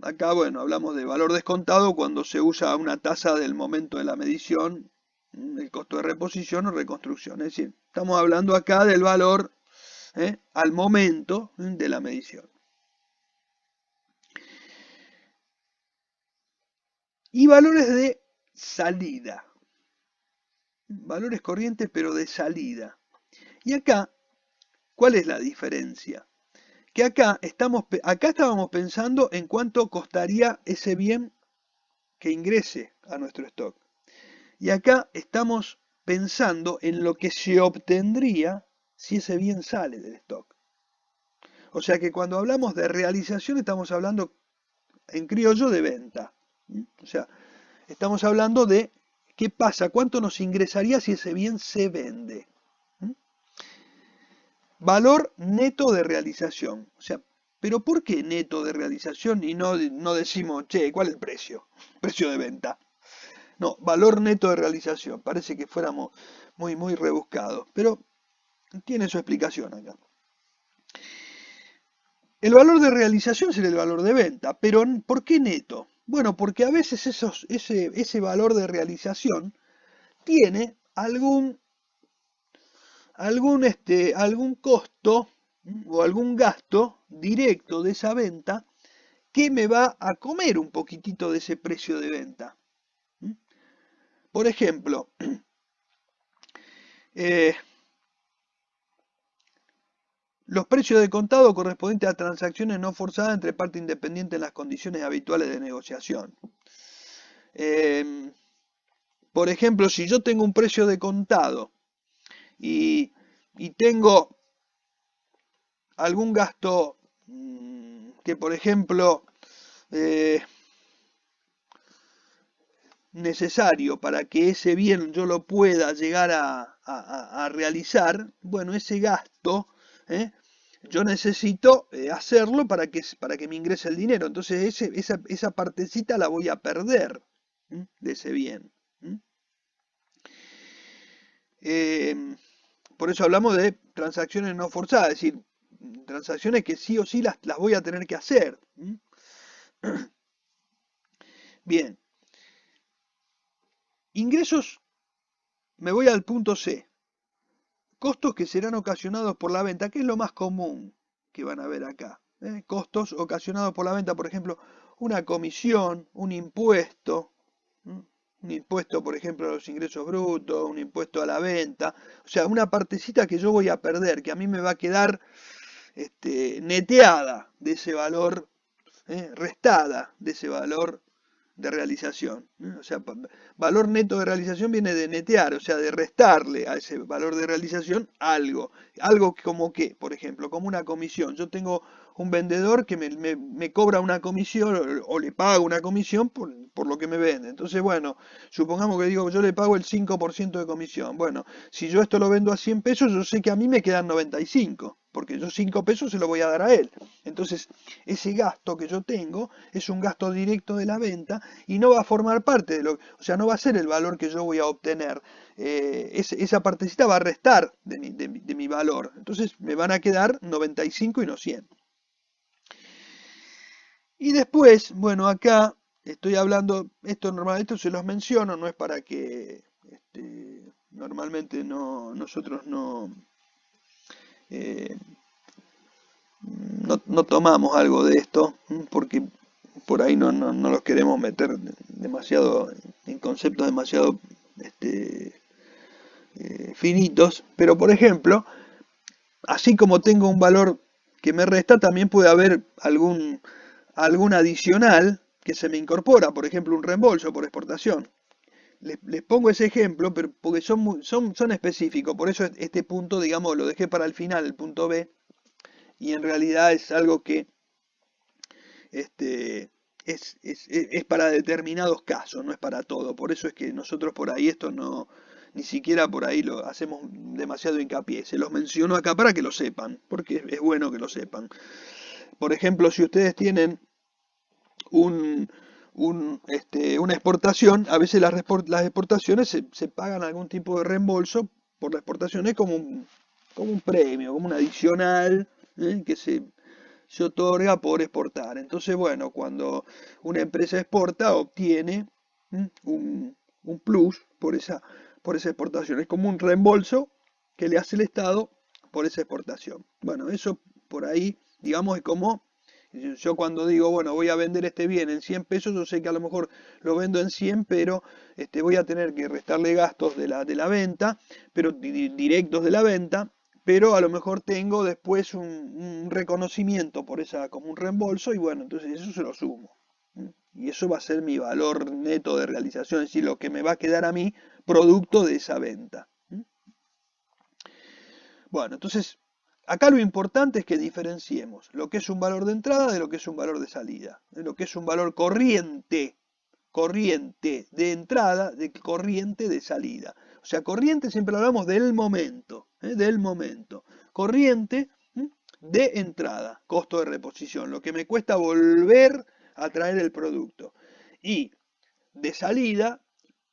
acá, bueno, hablamos de valor descontado cuando se usa una tasa del momento de la medición, el costo de reposición o reconstrucción. Es decir, estamos hablando acá del valor al momento de la medición. Y valores de salida. Valores corrientes pero de salida. Y acá, ¿cuál es la diferencia? Que acá estábamos pensando en cuánto costaría ese bien que ingrese a nuestro stock. Y acá estamos pensando en lo que se obtendría si ese bien sale del stock. O sea que cuando hablamos de realización estamos hablando en criollo de venta. O sea, estamos hablando de qué pasa, cuánto nos ingresaría si ese bien se vende. Valor neto de realización. O sea, ¿pero por qué neto de realización y no decimos, che, ¿cuál es el precio? Precio de venta. No, valor neto de realización. Parece que fuéramos muy rebuscados, pero tiene su explicación acá. El valor de realización será el valor de venta, pero ¿por qué neto? Bueno, porque a veces ese valor de realización tiene algún costo o algún gasto directo de esa venta que me va a comer un poquitito de ese precio de venta. Por ejemplo, eh, los precios de contado correspondientes a transacciones no forzadas entre partes independientes en las condiciones habituales de negociación. Eh, por ejemplo, si yo tengo un precio de contado y, y tengo algún gasto que, por ejemplo, eh, necesario para que ese bien yo lo pueda llegar a realizar, bueno, ese gasto, ¿eh? Yo necesito hacerlo para que me ingrese el dinero. Entonces esa partecita la voy a perder de ese bien. Eh, por eso hablamos de transacciones no forzadas, es decir, transacciones que sí o sí las voy a tener que hacer. Bien, ingresos, me voy al punto C. Costos que serán ocasionados por la venta, que es lo más común que van a ver acá. Costos ocasionados por la venta, por ejemplo, una comisión, un impuesto, un impuesto, por ejemplo, a los ingresos brutos, un impuesto a la venta, o sea, una partecita que yo voy a perder, que a mí me va a quedar neteada de ese valor, restada de ese valor de realización. O sea, valor neto de realización viene de netear, o sea, de restarle a ese valor de realización algo. Algo como que, por ejemplo, como una comisión. Yo tengo un vendedor que me cobra una comisión o le paga una comisión por lo que me vende. Entonces, bueno, supongamos que digo, yo le pago el 5% de comisión. Bueno, si yo esto lo vendo a 100 pesos, yo sé que a mí me quedan 95, porque yo 5 pesos se lo voy a dar a él. Entonces, ese gasto que yo tengo es un gasto directo de la venta y no va a formar parte o sea, no va a ser el valor que yo voy a obtener. Esa partecita va a restar de mi valor. Entonces me van a quedar 95 y no 100. Y después, bueno, acá estoy hablando, esto se los menciono, no es para que normalmente nosotros eh, no tomamos algo de esto, porque por ahí no los queremos meter demasiado en conceptos demasiado este, finitos, pero por ejemplo, así como tengo un valor que me resta, también puede haber algún adicional que se me incorpora, por ejemplo un reembolso por exportación. Les pongo ese ejemplo, pero porque son específicos, por eso este punto, digamos, lo dejé para el final, el punto B, y en realidad es algo que este, es para determinados casos, no es para todo. Por eso es que nosotros por ahí esto no, ni siquiera por ahí lo hacemos demasiado hincapié. Se los menciono acá para que lo sepan, porque es bueno que lo sepan. Por ejemplo, si ustedes tienen un, una exportación, a veces las exportaciones se pagan algún tipo de reembolso por la exportación, es como un premio, como un adicional, que se otorga por exportar. Entonces, bueno, cuando una empresa exporta, obtiene un plus por esa exportación. Es como un reembolso que le hace el Estado por esa exportación. Bueno, eso por ahí, digamos, es como yo cuando digo, bueno, voy a vender este bien en 100 pesos, yo sé que a lo mejor lo vendo en 100, pero voy a tener que restarle gastos de la venta, pero directos de la venta, pero a lo mejor tengo después un reconocimiento por esa, como un reembolso, y bueno, entonces eso se lo sumo. Y eso va a ser mi valor neto de realización, es decir, lo que me va a quedar a mí producto de esa venta. Bueno, entonces, acá lo importante es que diferenciemos lo que es un valor de entrada de lo que es un valor de salida, de lo que es un valor corriente de entrada, de corriente de salida. O sea, corriente siempre hablamos del momento, del momento. Corriente de entrada, costo de reposición, lo que me cuesta volver a traer el producto. Y de salida,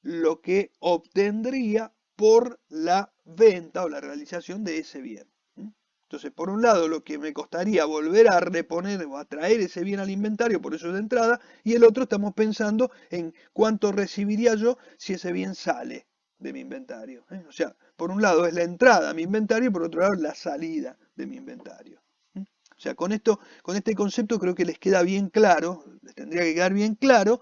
lo que obtendría por la venta o la realización de ese bien. Entonces, por un lado, lo que me costaría volver a reponer o a traer ese bien al inventario, por eso es de entrada, y el otro estamos pensando en cuánto recibiría yo si ese bien sale de mi inventario. ¿Eh? O sea, por un lado es la entrada a mi inventario y por otro lado la salida de mi inventario. ¿Mm? O sea, con esto, con este concepto creo que les queda bien claro, les tendría que quedar bien claro,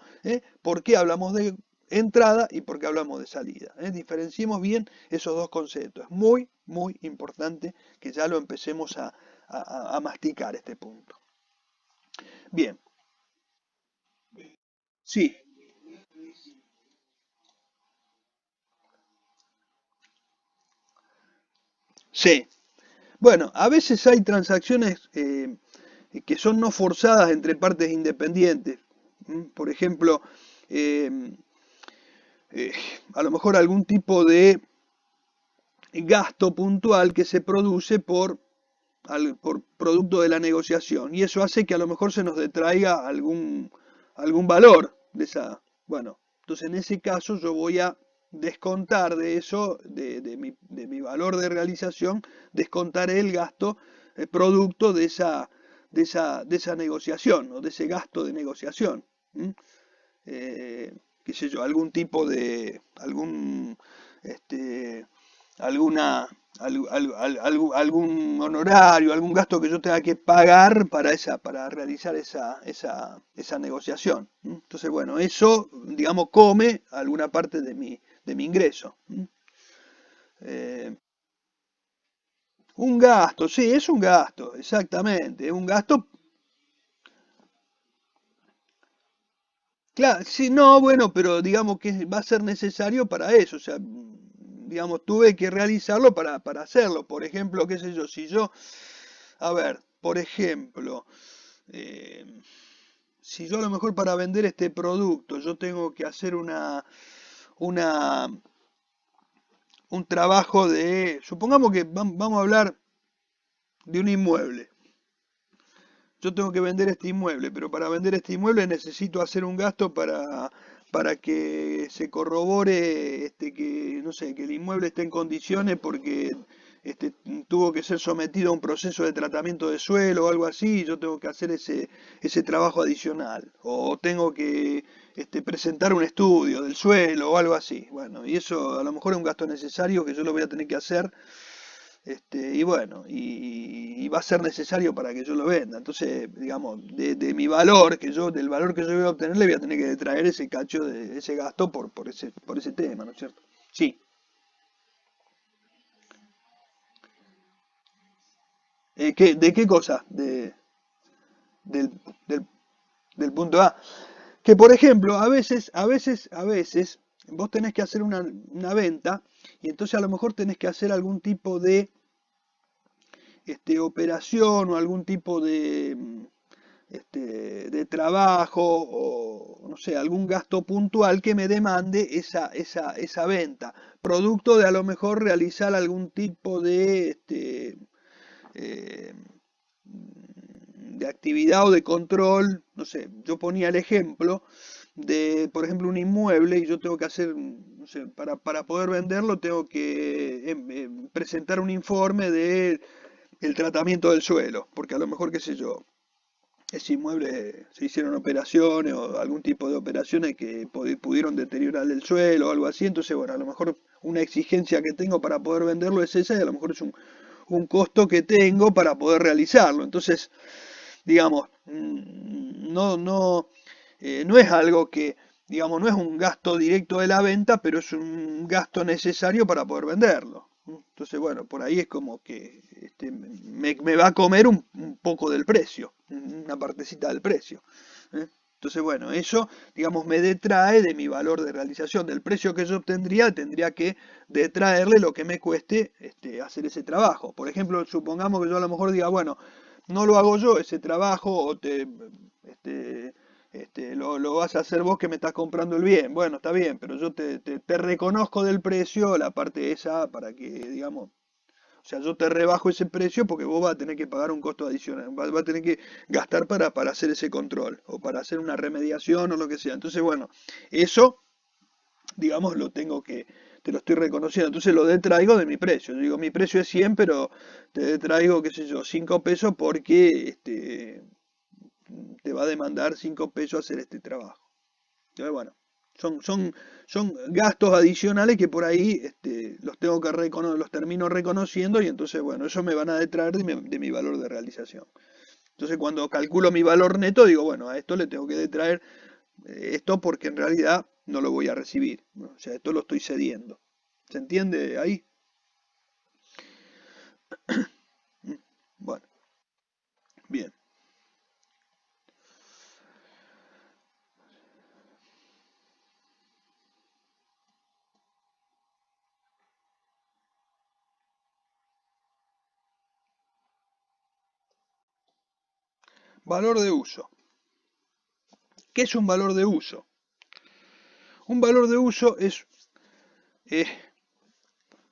por qué hablamos de entrada y por qué hablamos de salida. Diferenciemos bien esos dos conceptos. Es muy, muy importante que ya lo empecemos a masticar este punto. Bien, sí, sí. Bueno, a veces hay transacciones que son no forzadas entre partes independientes. Por ejemplo, eh, eh, a lo mejor algún tipo de gasto puntual que se produce por producto de la negociación. Y eso hace que a lo mejor se nos detraiga algún valor de esa. Bueno, entonces en ese caso yo voy a descontar de eso, de mi valor de realización, descontaré el gasto producto de esa negociación o de ese gasto de negociación. ¿Mm? Qué sé yo, algún tipo de, este, alguna, algún honorario, algún gasto que yo tenga que pagar para realizar esa negociación. Entonces, bueno, eso, digamos, come alguna parte de mi ingreso. Un gasto, sí, es un gasto, exactamente, es un gasto. Claro, sí, no, bueno, pero digamos que va a ser necesario para eso, o sea, digamos, tuve que realizarlo para hacerlo. Por ejemplo, qué sé yo, si yo, a ver, por ejemplo, eh, si yo a lo mejor para vender este producto yo tengo que hacer una, un trabajo supongamos que vamos a hablar de un inmueble. Yo tengo que vender este inmueble, pero para vender este inmueble necesito hacer un gasto para que se corrobore que, no sé, que el inmueble esté en condiciones porque este, tuvo que ser sometido a un proceso de tratamiento de suelo o algo así, y yo tengo que hacer ese trabajo adicional. O tengo que presentar un estudio del suelo o algo así. Bueno, y eso a lo mejor es un gasto necesario que yo lo voy a tener que hacer y bueno, y va a ser necesario para que yo lo venda. Entonces, digamos, de mi valor, del valor que yo voy a obtener, le voy a tener que traer ese cacho de ese gasto por ese tema, ¿no es cierto? Sí. ¿De qué cosa? Del, del, del punto A. Que por ejemplo, a veces, vos tenés que hacer una venta y entonces a lo mejor tenés que hacer algún tipo de operación o algún tipo de trabajo o no sé, algún gasto puntual que me demande esa venta, producto de a lo mejor realizar algún tipo eh, de actividad o de control, no sé, yo ponía el ejemplo de, por ejemplo, un inmueble y yo tengo que hacer, no sé, para poder venderlo tengo que presentar un informe de el tratamiento del suelo, porque a lo mejor, qué sé yo, ese inmueble se hicieron operaciones o algún tipo de operaciones que pudieron deteriorar el suelo o algo así, entonces, bueno, a lo mejor una exigencia que tengo para poder venderlo es esa y a lo mejor es un costo que tengo para poder realizarlo. Entonces, digamos, no es algo que, digamos, no es un gasto directo de la venta, pero es un gasto necesario para poder venderlo. Entonces, bueno, por ahí es como que me va a comer un poco del precio, una partecita del precio. ¿Eh? Entonces, bueno, eso, digamos, me detrae de mi valor de realización, del precio que yo obtendría, tendría que detraerle lo que me cueste hacer ese trabajo. Por ejemplo, supongamos que yo a lo mejor diga, bueno, no lo hago yo ese trabajo o este, lo vas a hacer vos que me estás comprando el bien. Bueno, está bien, pero yo te reconozco del precio la parte esa para que, digamos, o sea, yo te rebajo ese precio porque vos vas a tener que pagar un costo adicional, vas a tener que gastar para hacer ese control o para hacer una remediación o lo que sea. Entonces, bueno, eso, digamos, te lo estoy reconociendo. Entonces lo detraigo de mi precio. Yo digo, mi precio es 100, pero te detraigo, qué sé yo, 5 pesos porque te va a demandar 5 pesos hacer este trabajo. Entonces, bueno, son, son, son gastos adicionales que por ahí los tengo que los termino reconociendo y entonces, bueno, eso me van a detraer de mi valor de realización. Entonces, cuando calculo mi valor neto, digo, bueno, a esto le tengo que detraer esto porque en realidad no lo voy a recibir, ¿no? O sea, esto lo estoy cediendo. ¿Se entiende ahí? Bueno, bien. Valor de uso. ¿Qué es un valor de uso? Un valor de uso es eh,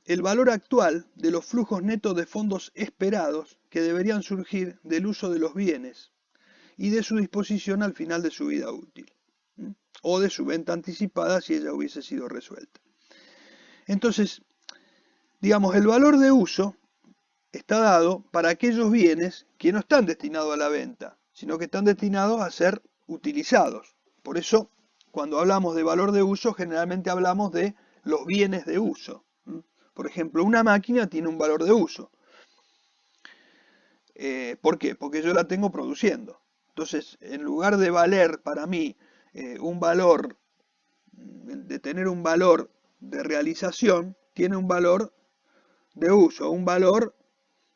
el valor actual de los flujos netos de fondos esperados que deberían surgir del uso de los bienes y de su disposición al final de su vida útil, ¿m? O de su venta anticipada si ella hubiese sido resuelta. Entonces, digamos, el valor de uso está dado para aquellos bienes que no están destinados a la venta, sino que están destinados a ser utilizados. Por eso, cuando hablamos de valor de uso, generalmente hablamos de los bienes de uso. Por ejemplo, una máquina tiene un valor de uso. ¿Por qué? Porque yo la tengo produciendo. Entonces, en lugar de valer para mí un valor, de tener un valor de realización, tiene un valor de uso, un valor,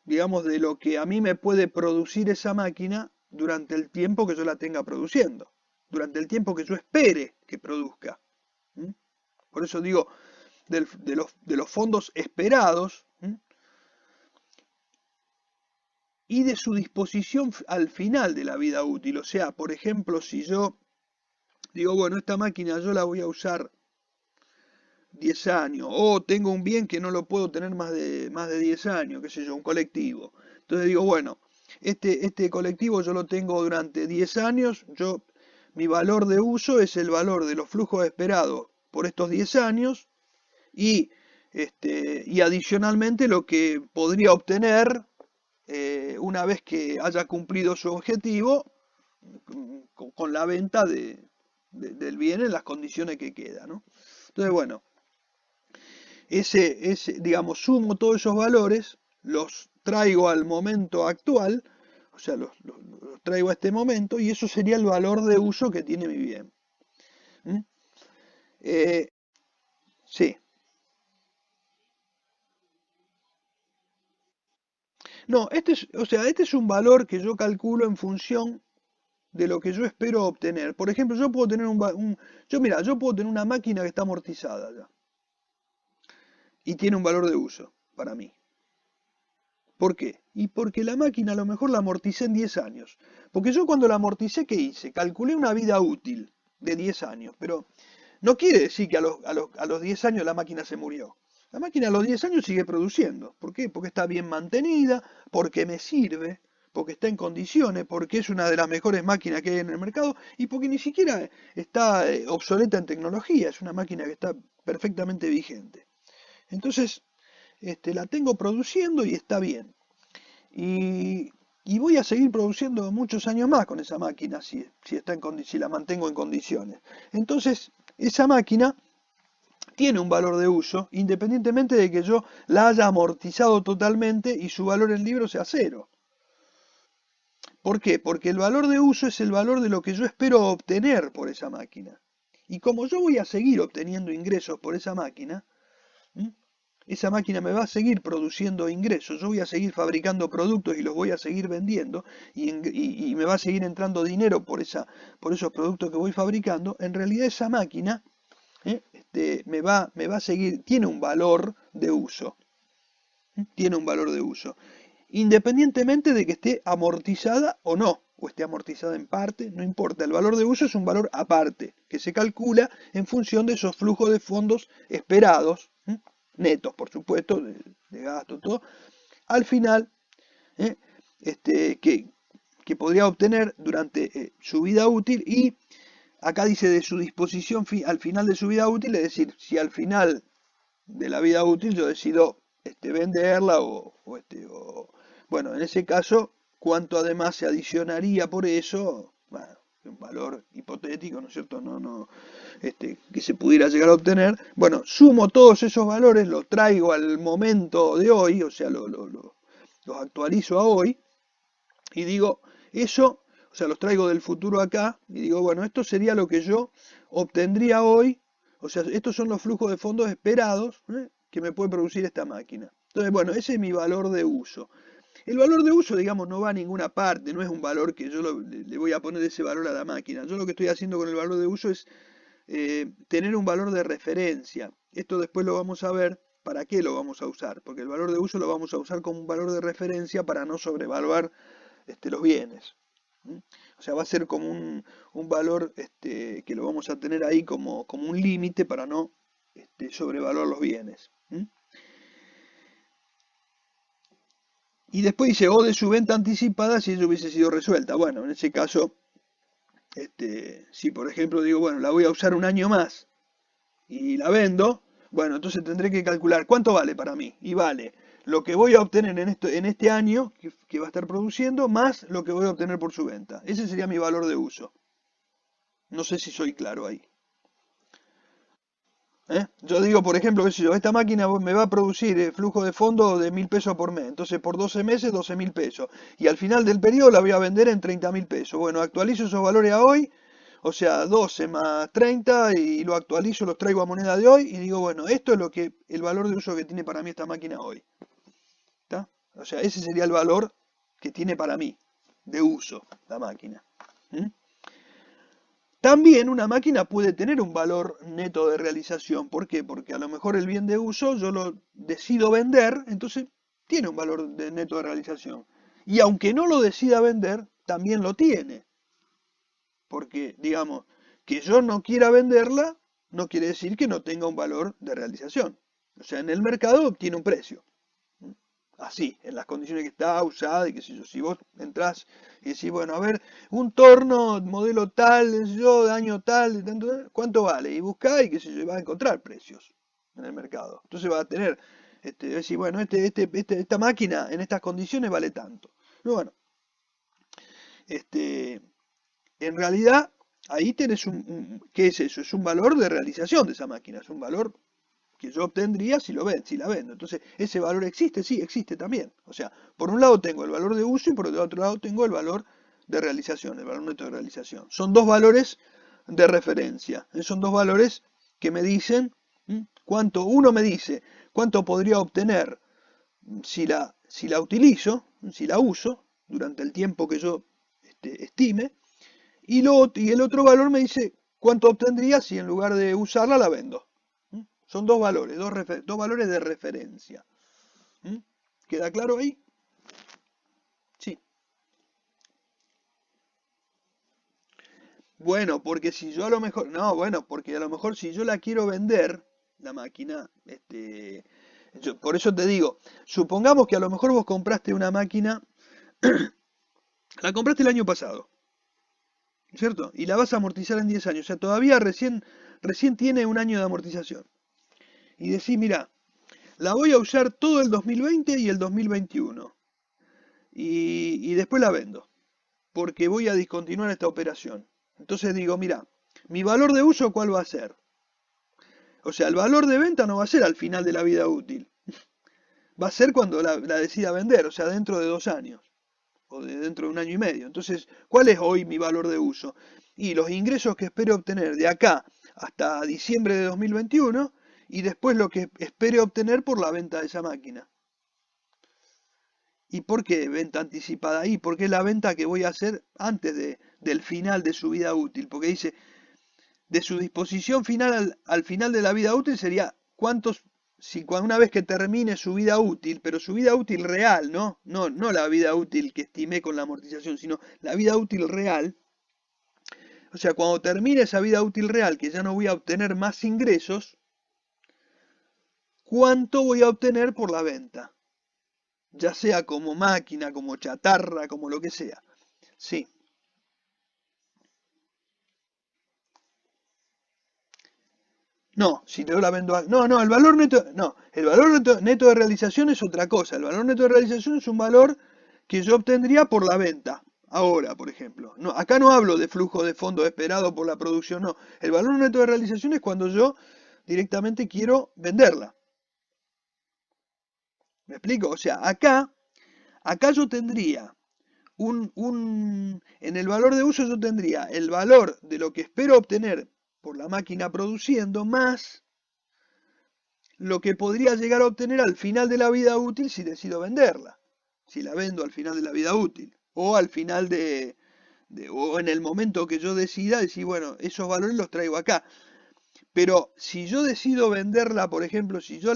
digamos, de lo que a mí me puede producir esa máquina durante el tiempo que yo la tenga produciendo, durante el tiempo que yo espere que produzca. ¿Mm? Por eso digo, de los fondos esperados, ¿m? Y de su disposición al final de la vida útil. O sea, por ejemplo, si yo digo, bueno, esta máquina yo la voy a usar 10 años, o tengo un bien que no lo puedo tener más de 10 años, qué sé yo, un colectivo. Entonces digo, bueno, este colectivo yo lo tengo durante 10 años, mi valor de uso es el valor de los flujos esperados por estos 10 años y, y adicionalmente lo que podría obtener una vez que haya cumplido su objetivo con la venta del bien en las condiciones que queda, ¿no? Entonces, bueno, digamos, sumo todos esos valores, los traigo al momento actual, o sea, los traigo a este momento y eso sería el valor de uso que tiene mi bien. ¿Mm? Eh, sí. No, o sea, este es un valor que yo calculo en función de lo que yo espero obtener. Por ejemplo, yo puedo tener mira, yo puedo tener una máquina que está amortizada ya y tiene un valor de uso para mí. ¿Por qué? Y porque la máquina a lo mejor la amorticé en 10 años. Porque yo cuando la amorticé, ¿qué hice? Calculé una vida útil de 10 años, pero no quiere decir que a los 10 años la máquina se murió. La máquina a los 10 años sigue produciendo. ¿Por qué? Porque está bien mantenida, porque me sirve, porque está en condiciones, porque es una de las mejores máquinas que hay en el mercado y porque ni siquiera está obsoleta en tecnología. Es una máquina que está perfectamente vigente. Entonces, la tengo produciendo y está bien. Y, y voy a seguir produciendo muchos años más con esa máquina si la mantengo en condiciones. Entonces, esa máquina tiene un valor de uso, independientemente de que yo la haya amortizado totalmente y su valor en libro sea cero. ¿Por qué? Porque el valor de uso es el valor de lo que yo espero obtener por esa máquina. Y como yo voy a seguir obteniendo ingresos por esa máquina, ¿m? Esa máquina me va a seguir produciendo ingresos, yo voy a seguir fabricando productos y los voy a seguir vendiendo y me va a seguir entrando dinero por esos productos que voy fabricando. En realidad esa máquina me va a seguir, tiene un valor de uso, tiene un valor de uso, independientemente de que esté amortizada o no, o esté amortizada en parte, no importa, el valor de uso es un valor aparte, que se calcula en función de esos flujos de fondos esperados, netos, por supuesto, de gasto, todo, al final, ¿eh? Que podría obtener durante su vida útil y acá dice de su disposición al final de su vida útil, es decir, si al final de la vida útil yo decido venderla bueno, en ese caso, ¿cuánto además se adicionaría por eso? Bueno, un valor hipotético, ¿no es cierto? Que se pudiera llegar a obtener. Bueno, sumo todos esos valores, los traigo al momento de hoy, o sea, los actualizo a hoy y digo, eso, o sea, los traigo del futuro acá y digo, bueno, esto sería lo que yo obtendría hoy, o sea, estos son los flujos de fondos esperados, que me puede producir esta máquina. Entonces, bueno, ese es mi valor de uso. El valor de uso, digamos, no va a ninguna parte, no es un valor que yo le voy a poner ese valor a la máquina. Yo lo que estoy haciendo con el valor de uso es tener un valor de referencia. Esto después lo vamos a ver. ¿Para qué lo vamos a usar? Porque el valor de uso lo vamos a usar como un valor de referencia para no sobrevaluar los bienes. ¿Mm? O sea, va a ser como un valor que lo vamos a tener ahí como un límite para no sobrevaluar los bienes. ¿Mm? Y después dice, o de su venta anticipada si ella hubiese sido resuelta. Bueno, en ese caso, si por ejemplo digo, bueno, la voy a usar un año más y la vendo, bueno, entonces tendré que calcular cuánto vale para mí. Y vale lo que voy a obtener en este año que va a estar produciendo, más lo que voy a obtener por su venta. Ese sería mi valor de uso. No sé si soy claro ahí. Yo digo, por ejemplo, qué sé yo, esta máquina me va a producir flujo de fondo de 1.000 pesos por mes. Entonces, por 12 meses, 12.000 pesos. Y al final del periodo la voy a vender en 30.000 pesos. Bueno, actualizo esos valores a hoy, o sea, 12 más 30, y lo actualizo, los traigo a moneda de hoy, y digo, bueno, esto es el valor de uso que tiene para mí esta máquina hoy. ¿Está? O sea, ese sería el valor que tiene para mí, de uso, la máquina. ¿Mm? También una máquina puede tener un valor neto de realización. ¿Por qué? Porque a lo mejor el bien de uso yo lo decido vender, entonces tiene un valor de neto de realización. Y aunque no lo decida vender, también lo tiene. Porque, digamos, que yo no quiera venderla, no quiere decir que no tenga un valor de realización. O sea, en el mercado tiene un precio. Así, en las condiciones que está usada y qué sé yo. Si vos entrás y decís, bueno, a ver, un torno modelo tal, qué sé yo, de año tal, de tanto, ¿cuánto vale? Y buscá y qué sé yo, y vas a encontrar precios en el mercado. Entonces va a tener, decir, bueno, esta máquina en estas condiciones vale tanto. Pero bueno, este, en realidad ahí tenés ¿qué es eso? Es un valor de realización de esa máquina, es un valor que yo obtendría si la vendo. Entonces, ¿ese valor existe? Sí, existe también. O sea, por un lado tengo el valor de uso y por el otro lado tengo el valor de realización, el valor neto de realización. Son dos valores de referencia. Son dos valores que me dicen cuánto, uno me dice cuánto podría obtener si la utilizo, si la uso, durante el tiempo que yo estime, y el otro valor me dice cuánto obtendría si en lugar de usarla la vendo. Son dos valores, dos valores de referencia. ¿Mm? ¿Queda claro ahí? Sí. Bueno, porque si yo a lo mejor, no, bueno, porque a lo mejor si yo la quiero vender, la máquina, por eso te digo, supongamos que a lo mejor vos compraste una máquina, la compraste el año pasado, ¿cierto? Y la vas a amortizar en 10 años, o sea, todavía recién tiene un año de amortización. Y decís, mira, la voy a usar todo el 2020 y el 2021. Y después la vendo, porque voy a discontinuar esta operación. Entonces digo, mira, mi valor de uso, ¿cuál va a ser? O sea, el valor de venta no va a ser al final de la vida útil, va a ser cuando la decida vender, o sea, dentro de 2 años, o dentro de un año y medio. Entonces, ¿cuál es hoy mi valor de uso? Y los ingresos que espero obtener de acá hasta diciembre de 2021 y después lo que espere obtener por la venta de esa máquina. ¿Y por qué venta anticipada ahí? Porque es la venta que voy a hacer antes del final de su vida útil. Porque dice, de su disposición final al final de la vida útil sería cuántos, si una vez que termine su vida útil, pero su vida útil real, ¿no? No la vida útil que estimé con la amortización, sino la vida útil real. O sea, cuando termine esa vida útil real, que ya no voy a obtener más ingresos, ¿cuánto voy a obtener por la venta? Ya sea como máquina, como chatarra, como lo que sea. Sí. No, si yo la vendo no, no, el valor neto, no, el valor neto de realización es otra cosa. El valor neto de realización es un valor que yo obtendría por la venta. Ahora, por ejemplo. No, acá no hablo de flujo de fondos esperado por la producción, no. El valor neto de realización es cuando yo directamente quiero venderla. ¿Me explico? O sea, acá yo tendría en el valor de uso yo tendría el valor de lo que espero obtener por la máquina produciendo más lo que podría llegar a obtener al final de la vida útil si decido venderla. Si la vendo al final de la vida útil. O al final o en el momento que yo decida decir, bueno, esos valores los traigo acá. Pero si yo decido venderla, por ejemplo, si yo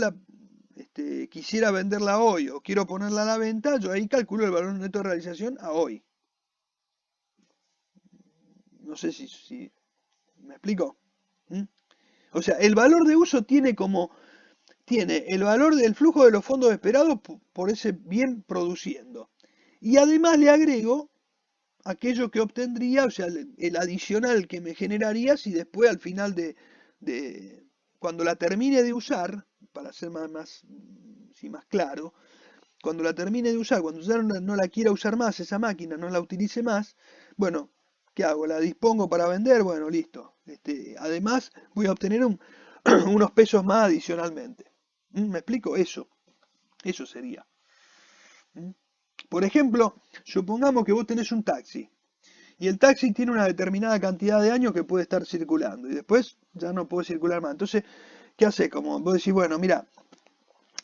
quisiera venderla hoy o quiero ponerla a la venta, yo ahí calculo el valor neto de realización a hoy. No sé si me explico. ¿Mm? O sea, el valor de uso tiene el valor del flujo de los fondos esperados por ese bien produciendo. Y además le agrego aquello que obtendría, o sea, el adicional que me generaría si después al final cuando la termine de usar, para ser más claro, cuando la termine de usar, cuando ya no la quiera usar más esa máquina, no la utilice más, bueno, ¿qué hago? ¿La dispongo para vender? Bueno, listo. Además, voy a obtener unos pesos más adicionalmente. ¿Me explico? Eso sería. ¿Mm? Por ejemplo, supongamos que vos tenés un taxi y el taxi tiene una determinada cantidad de años que puede estar circulando y después ya no puede circular más. Entonces, ¿qué haces? Como vos decís, bueno, mira,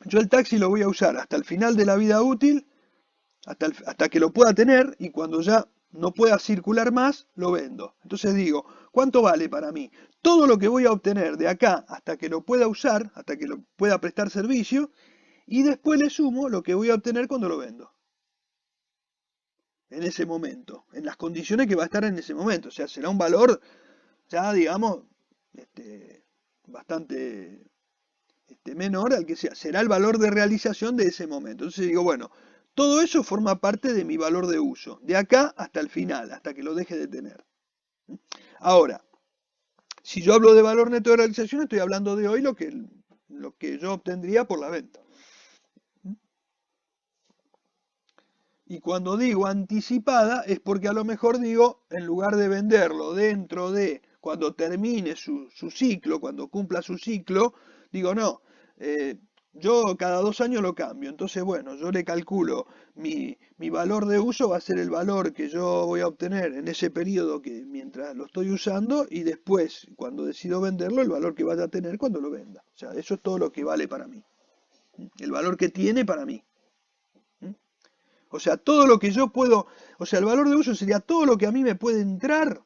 yo el taxi lo voy a usar hasta el final de la vida útil, hasta que lo pueda tener y cuando ya no pueda circular más, lo vendo. Entonces digo, ¿cuánto vale para mí? Todo lo que voy a obtener de acá hasta que lo pueda usar, hasta que lo pueda prestar servicio, y después le sumo lo que voy a obtener cuando lo vendo. En ese momento, en las condiciones que va a estar en ese momento. O sea, será un valor ya, digamos, bastante menor al que sea. Será el valor de realización de ese momento. Entonces digo, bueno, todo eso forma parte de mi valor de uso, de acá hasta el final, hasta que lo deje de tener. Ahora, si yo hablo de valor neto de realización, estoy hablando de hoy lo que yo obtendría por la venta. Y cuando digo anticipada es porque a lo mejor digo, en lugar de venderlo dentro de cuando termine su ciclo, cuando cumpla su ciclo, digo no, yo cada 2 años lo cambio. Entonces, bueno, yo le calculo mi valor de uso va a ser el valor que yo voy a obtener en ese periodo que mientras lo estoy usando y después, cuando decido venderlo, el valor que vaya a tener cuando lo venda. O sea, eso es todo lo que vale para mí. El valor que tiene para mí. O sea, todo lo que yo puedo, o sea, el valor de uso sería todo lo que a mí me puede entrar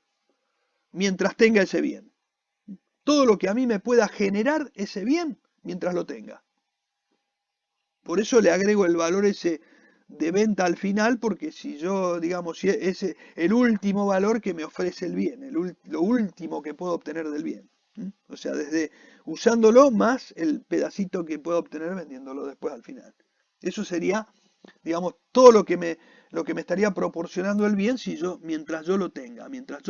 mientras tenga ese bien. Todo lo que a mí me pueda generar ese bien mientras lo tenga. Por eso le agrego el valor ese de venta al final, porque si yo, digamos, si es el último valor que me ofrece el bien, lo último que puedo obtener del bien. O sea, desde usándolo más el pedacito que puedo obtener vendiéndolo después al final. Eso sería, digamos, todo lo que me estaría proporcionando el bien mientras yo lo tenga, mientras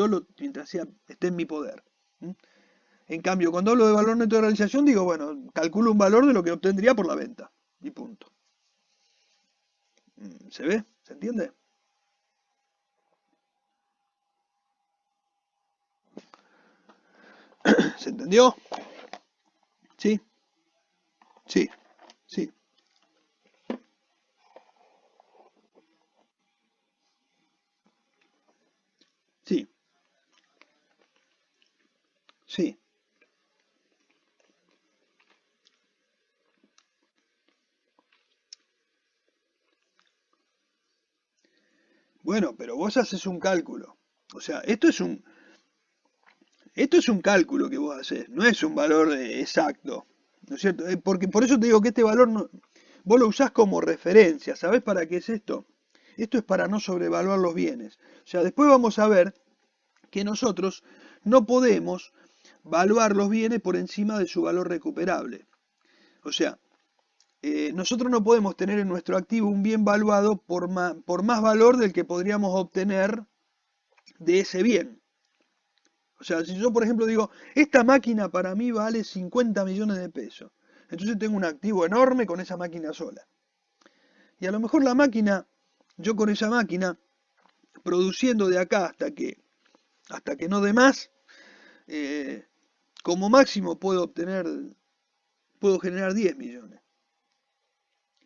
esté en mi poder. En cambio, cuando hablo de valor neto de realización, digo, bueno, calculo un valor de lo que obtendría por la venta. Y punto. ¿Se ve? ¿Se entiende? ¿Se entendió? Sí, sí, sí, sí, sí. Bueno, pero vos haces un cálculo. O sea, esto es un cálculo que vos haces, no es un valor exacto. ¿No es cierto? Porque por eso te digo que este valor vos lo usás como referencia. ¿Sabés para qué es esto? Esto es para no sobrevaluar los bienes. O sea, después vamos a ver que nosotros no podemos valuar los bienes por encima de su valor recuperable. O sea, nosotros no podemos tener en nuestro activo un bien valuado por más valor del que podríamos obtener de ese bien. O sea, si yo por ejemplo digo, esta máquina para mí vale 50 millones de pesos, entonces tengo un activo enorme con esa máquina sola. Y a lo mejor la máquina, yo con esa máquina, produciendo de acá hasta que no dé más, eh, como máximo puedo generar 10 millones.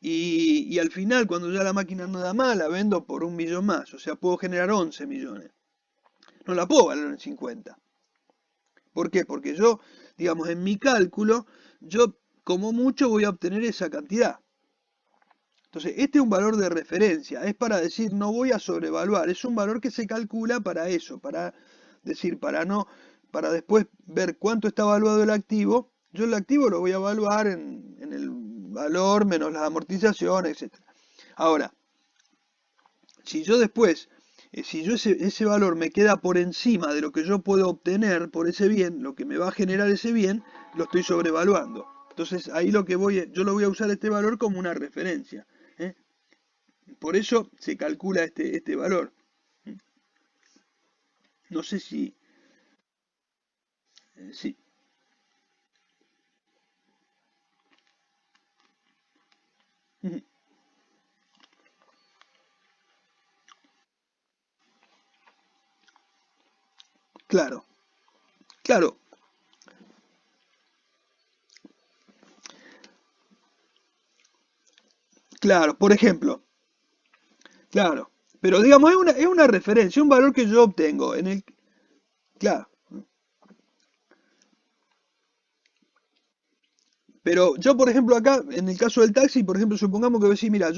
Y al final, cuando ya la máquina no da más, la vendo por 1 millón más. O sea, puedo generar 11 millones. No la puedo valer en 50. ¿Por qué? Porque yo, digamos, en mi cálculo, yo como mucho voy a obtener esa cantidad. Entonces, este es un valor de referencia, es para decir no voy a sobrevaluar, es un valor que se calcula para eso, para decir, para después ver cuánto está evaluado el activo. Yo el activo lo voy a evaluar en el valor menos las amortizaciones, etcétera. Ahora, si yo después, si yo ese valor me queda por encima de lo que yo puedo obtener por ese bien, lo que me va a generar ese bien, lo estoy sobrevaluando. Entonces ahí yo lo voy a usar este valor como una referencia. ¿Eh? Por eso se calcula este valor. No sé si... sí, claro, claro, claro, por ejemplo, claro. Pero digamos, es una referencia, un valor que yo obtengo en el... Claro, pero yo, por ejemplo, acá, en el caso del taxi, por ejemplo, supongamos que decís, mira, a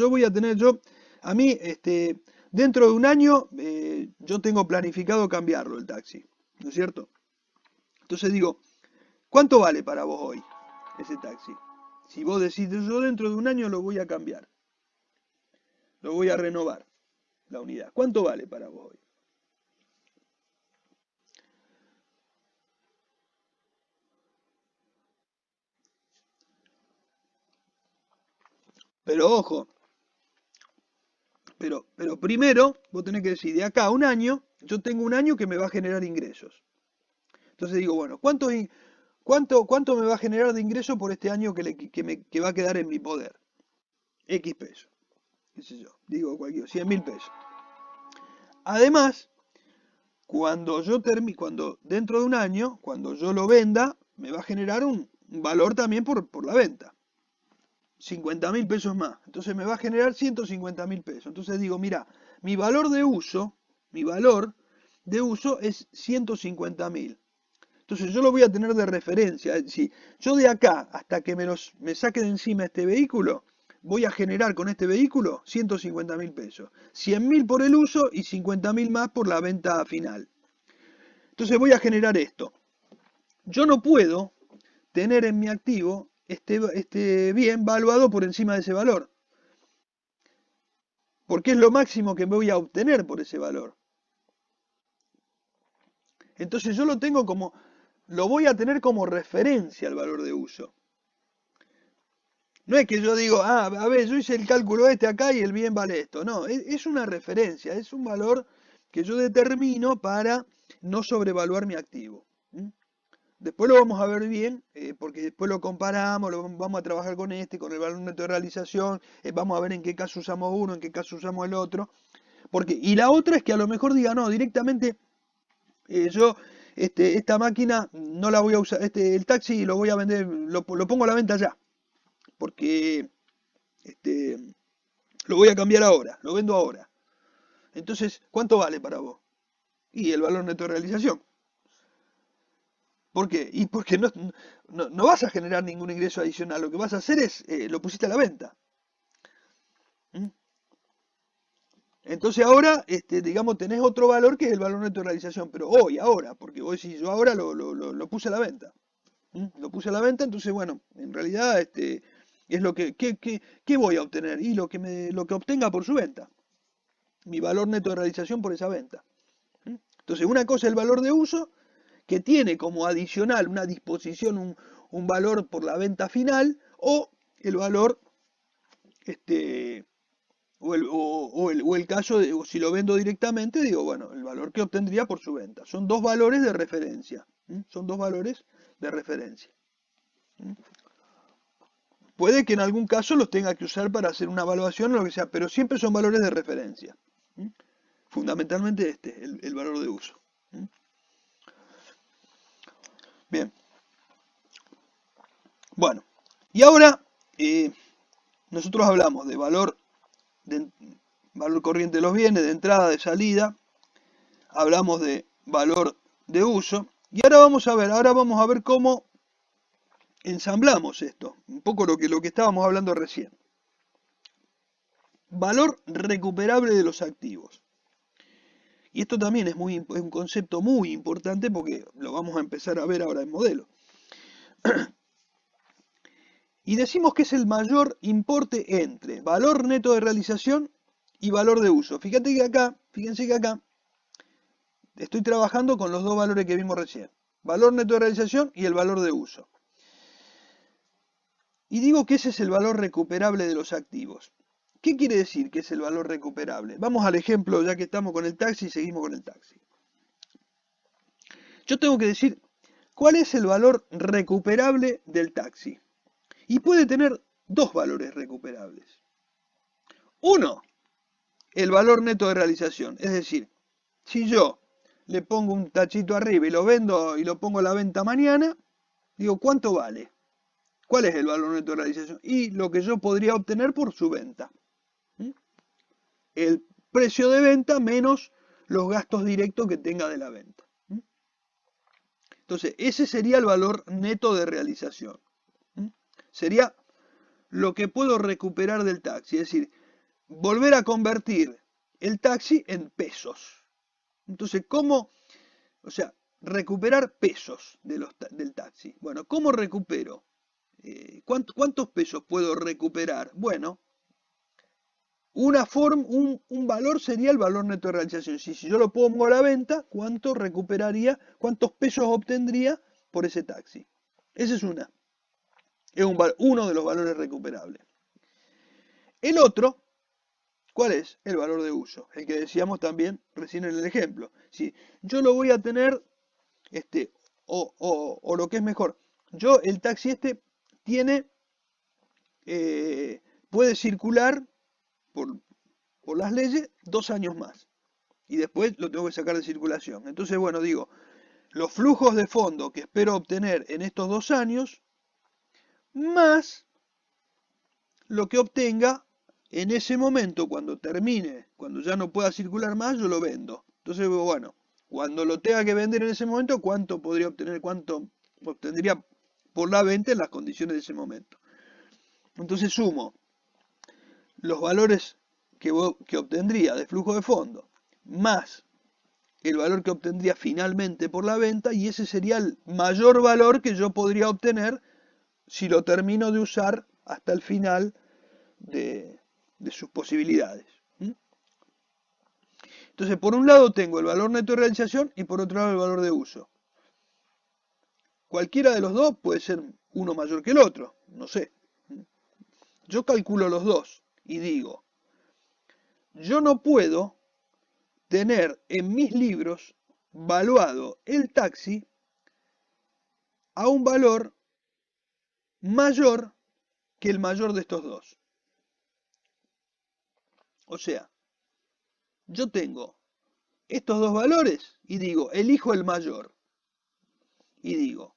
mí, dentro de un año, yo tengo planificado cambiarlo el taxi, ¿no es cierto? Entonces digo, ¿cuánto vale para vos hoy ese taxi? Si vos decís, yo dentro de un año lo voy a cambiar, lo voy a renovar, la unidad. ¿Cuánto vale para vos hoy? Pero ojo, pero primero vos tenés que decir, de acá a un año, yo tengo un año que me va a generar ingresos. Entonces digo, bueno, ¿cuánto me va a generar de ingreso por este año que va a quedar en mi poder? X pesos, qué sé yo, digo cualquier, 100.000 pesos. Además, cuando dentro de un año, cuando yo lo venda, me va a generar un valor también por la venta. 50.000 pesos más. Entonces me va a generar 150.000 pesos. Entonces digo, mira, mi valor de uso, mi valor de uso es 150.000. Entonces yo lo voy a tener de referencia. Es decir, yo de acá hasta que me saque de encima este vehículo, voy a generar con este vehículo 150.000 pesos. 100.000 por el uso y 50.000 más por la venta final. Entonces voy a generar esto. Yo no puedo tener en mi activo este bien valuado por encima de ese valor, porque es lo máximo que voy a obtener por ese valor. Entonces lo voy a tener como referencia al valor de uso. No es que yo digo, a ver, yo hice el cálculo este acá y el bien vale esto. No, es una referencia, es un valor que yo determino para no sobrevaluar mi activo. ¿Mm? Después lo vamos a ver bien, porque después lo comparamos, vamos a trabajar con con el valor neto de realización, vamos a ver en qué caso usamos uno, en qué caso usamos el otro. Y la otra es que a lo mejor diga, no, directamente yo esta máquina no la voy a usar, el taxi lo voy a vender, lo pongo a la venta ya, porque este, lo voy a cambiar ahora, lo vendo ahora. Entonces, ¿cuánto vale para vos? Y el valor neto de realización. ¿Por qué? Y porque no vas a generar ningún ingreso adicional, lo que vas a hacer es, lo pusiste a la venta. ¿Mm? Entonces ahora, digamos, tenés otro valor que es el valor neto de realización, pero hoy, ahora, porque vos decís, yo ahora lo puse a la venta. ¿Mm? Lo puse a la venta, entonces, bueno, en realidad, es ¿qué voy a obtener? Y lo que obtenga por su venta, mi valor neto de realización por esa venta. ¿Mm? Entonces, una cosa es el valor de uso, que tiene como adicional una disposición, un valor por la venta final, o el valor, este, o el caso de, o si lo vendo directamente, digo, bueno, el valor que obtendría por su venta. Son dos valores de referencia. Son dos valores de referencia. Puede que en algún caso los tenga que usar para hacer una evaluación o lo que sea, pero siempre son valores de referencia. Fundamentalmente este, el valor de uso. Bien. Bueno, y ahora nosotros hablamos de valor corriente de los bienes, de entrada, de salida, hablamos de valor de uso, y ahora vamos a ver cómo ensamblamos esto, un poco lo que estábamos hablando recién. Valor recuperable de los activos. Y esto también es un concepto muy importante porque lo vamos a empezar a ver ahora en modelo. Y decimos que es el mayor importe entre valor neto de realización y valor de uso. Fíjense que acá estoy trabajando con los dos valores que vimos recién. Valor neto de realización y el valor de uso. Y digo que ese es el valor recuperable de los activos. ¿Qué quiere decir que es el valor recuperable? Vamos al ejemplo, ya que estamos con el taxi, seguimos con el taxi. Yo tengo que decir cuál es el valor recuperable del taxi. Y puede tener dos valores recuperables. Uno, el valor neto de realización. Es decir, si yo le pongo un tachito arriba y lo vendo y lo pongo a la venta mañana, digo, ¿cuánto vale? ¿Cuál es el valor neto de realización? Y lo que yo podría obtener por su venta. El precio de venta menos los gastos directos que tenga de la venta. Entonces, ese sería el valor neto de realización. Sería lo que puedo recuperar del taxi, es decir, volver a convertir el taxi en pesos. Entonces, ¿cómo? O sea, recuperar pesos del taxi. Bueno, ¿cómo recupero? ¿Cuántos pesos puedo recuperar? Bueno, un valor sería el valor neto de realización. Si yo lo pongo a la venta, ¿cuánto recuperaría? ¿Cuántos pesos obtendría por ese taxi? Esa es una. Es uno de los valores recuperables. El otro, ¿cuál es? El valor de uso. El que decíamos también recién en el ejemplo. Si yo lo voy a tener, o lo que es mejor, el taxi tiene, puede circular por las leyes 2 años más. Y después lo tengo que sacar de circulación. Entonces, bueno, digo, los flujos de fondo que espero obtener en estos 2 años, más lo que obtenga en ese momento, cuando termine, cuando ya no pueda circular más, yo lo vendo. Entonces, bueno, cuando lo tenga que vender en ese momento, ¿cuánto podría obtener? ¿Cuánto obtendría por la venta en las condiciones de ese momento? Entonces sumo los valores que obtendría de flujo de fondo, más el valor que obtendría finalmente por la venta, y ese sería el mayor valor que yo podría obtener si lo termino de usar hasta el final de sus posibilidades. Entonces, por un lado tengo el valor neto de realización y por otro lado el valor de uso. Cualquiera de los dos puede ser uno mayor que el otro, no sé. Yo calculo los dos y digo, yo no puedo tener en mis libros valuado el taxi a un valor mayor que el mayor de estos dos. O sea, yo tengo estos dos valores y digo, elijo el mayor. Y digo,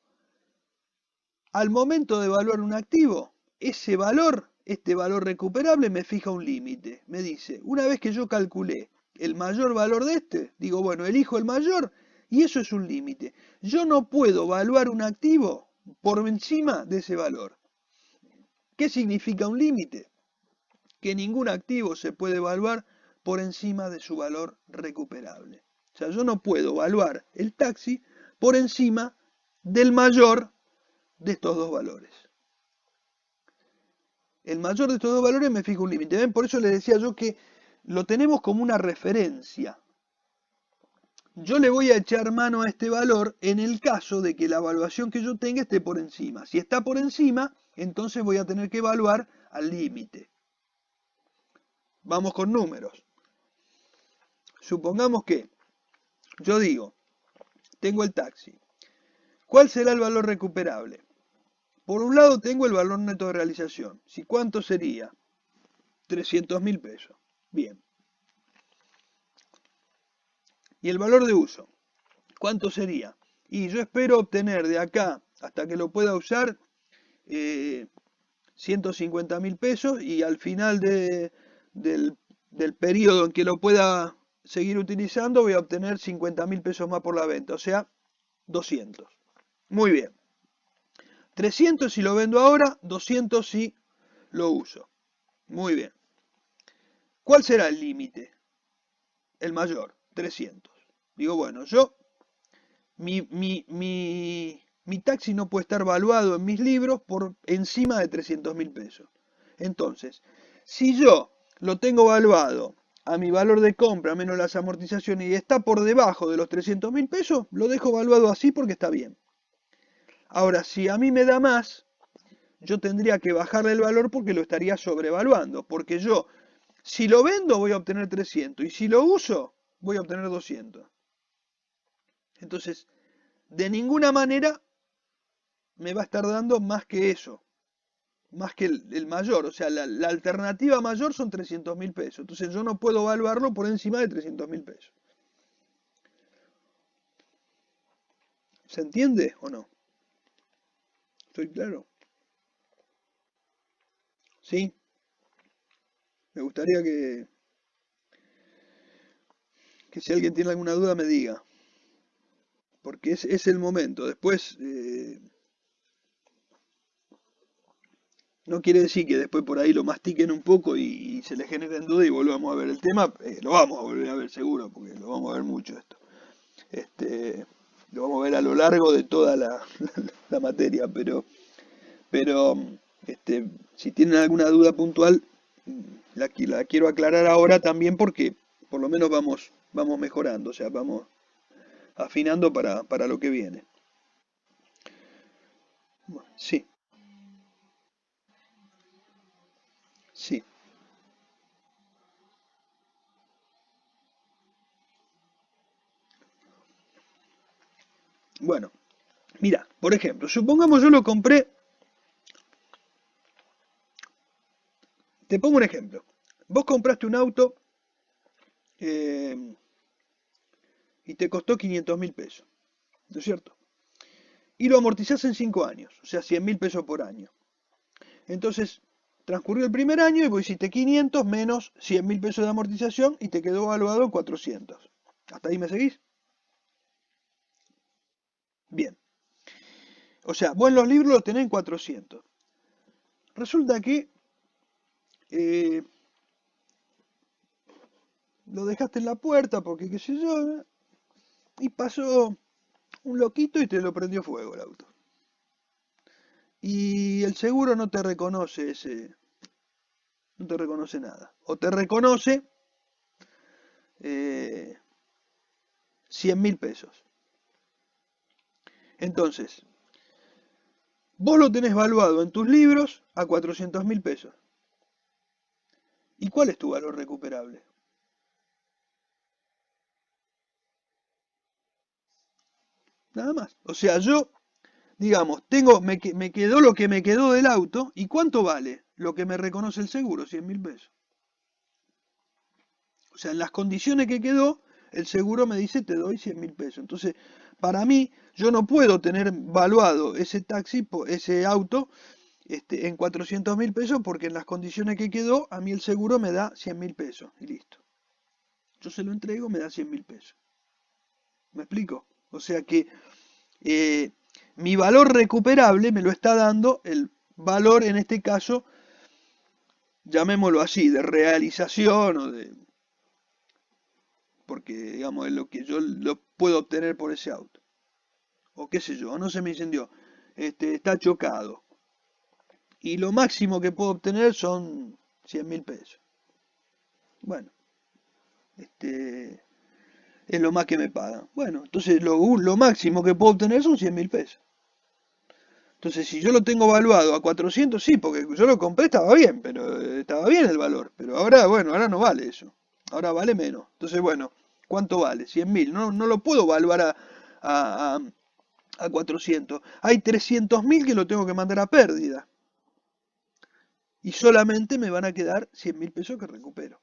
al momento de evaluar un activo, ese valor, este valor recuperable, me fija un límite. Me dice, una vez que yo calculé el mayor valor de digo, bueno, elijo el mayor y eso es un límite. Yo no puedo evaluar un activo por encima de ese valor. ¿Qué significa un límite? Que ningún activo se puede evaluar por encima de su valor recuperable. O sea, yo no puedo evaluar el taxi por encima del mayor de estos dos valores. El mayor de estos dos valores me fija un límite. ¿Ven? Por eso les decía yo que lo tenemos como una referencia. Yo le voy a echar mano a este valor en el caso de que la evaluación que yo tenga esté por encima. Si está por encima, entonces voy a tener que evaluar al límite. Vamos con números. Supongamos que yo digo, tengo el taxi. ¿Cuál será el valor recuperable? Por un lado tengo el valor neto de realización. ¿Si cuánto sería? 300.000 pesos. Bien. ¿Y el valor de uso? ¿Cuánto sería? Y yo espero obtener de acá hasta que lo pueda usar 150.000 pesos y al final del periodo en que lo pueda seguir utilizando voy a obtener 50.000 pesos más por la venta, o sea, 200. Muy bien. 300 si lo vendo ahora, 200 si lo uso. Muy bien. ¿Cuál será el límite? El mayor, 300. Digo, bueno, mi taxi no puede estar valuado en mis libros por encima de 300.000 pesos. Entonces, si yo lo tengo valuado a mi valor de compra menos las amortizaciones y está por debajo de los 300.000 pesos, lo dejo valuado así porque está bien. Ahora, si a mí me da más, yo tendría que bajarle el valor porque lo estaría sobrevaluando. Porque yo, si lo vendo, voy a obtener 300 y si lo uso, voy a obtener 200. Entonces, de ninguna manera me va a estar dando más que eso, más que el mayor. O sea, la alternativa mayor son 300.000 pesos. Entonces yo no puedo evaluarlo por encima de 300.000 pesos. ¿Se entiende o no? ¿Estoy claro? ¿Sí? Me gustaría que si alguien tiene alguna duda me diga, porque es el momento. Después, no quiere decir que después por ahí lo mastiquen un poco y se les generen dudas y volvamos a ver el tema. Lo vamos a volver a ver seguro, porque lo vamos a ver mucho esto. Este, lo vamos a ver a lo largo de toda la materia, pero si tienen alguna duda puntual, la quiero aclarar ahora también porque por lo menos vamos mejorando, o sea, vamos afinando para lo que viene. Sí, sí. Bueno, mira, por ejemplo, supongamos yo lo compré, te pongo un ejemplo. Vos compraste un auto eh, y te costó 500.000 pesos, ¿no es cierto? Y lo amortizás en 5 años, o sea, 100.000 pesos por año. Entonces, transcurrió el primer año y vos hiciste 500 menos 100.000 pesos de amortización y te quedó evaluado en 400. ¿Hasta ahí me seguís? Bien. O sea, vos en los libros lo tenés en 400. Resulta que eh, lo dejaste en la puerta porque qué sé yo, y pasó un loquito y te lo prendió fuego el auto. Y el seguro no te reconoce no te reconoce nada. O te reconoce eh, 100.000 pesos. Entonces, vos lo tenés valuado en tus libros a 400.000 pesos. ¿Y cuál es tu valor recuperable? Nada más. O sea, yo, digamos, me quedó lo que me quedó del auto. ¿Y cuánto vale lo que me reconoce el seguro? 100.000 pesos. O sea, en las condiciones que quedó, el seguro me dice te doy 100.000 pesos. Entonces, para mí, yo no puedo tener valuado ese taxi, ese auto, en 400.000 pesos porque en las condiciones que quedó, a mí el seguro me da 100.000 pesos y listo. Yo se lo entrego, me da 100.000 pesos. ¿Me explico? O sea que eh, mi valor recuperable me lo está dando el valor, en este caso, llamémoslo así, de realización o de, porque digamos es lo que yo lo puedo obtener por ese auto. O qué sé yo, no se me incendió, está chocado. Y lo máximo que puedo obtener son 100.000 pesos. Bueno, este, es lo más que me pagan. Bueno, entonces lo máximo que puedo obtener son 100.000 pesos. Entonces, si yo lo tengo valuado a 400, sí, porque yo lo compré, estaba bien, pero estaba bien el valor. Pero ahora, bueno, ahora no vale eso. Ahora vale menos. Entonces, bueno, ¿cuánto vale? 100.000. No, no lo puedo valuar a, a, a 400. Hay 300.000 que lo tengo que mandar a pérdida. Y solamente me van a quedar 100.000 pesos que recupero.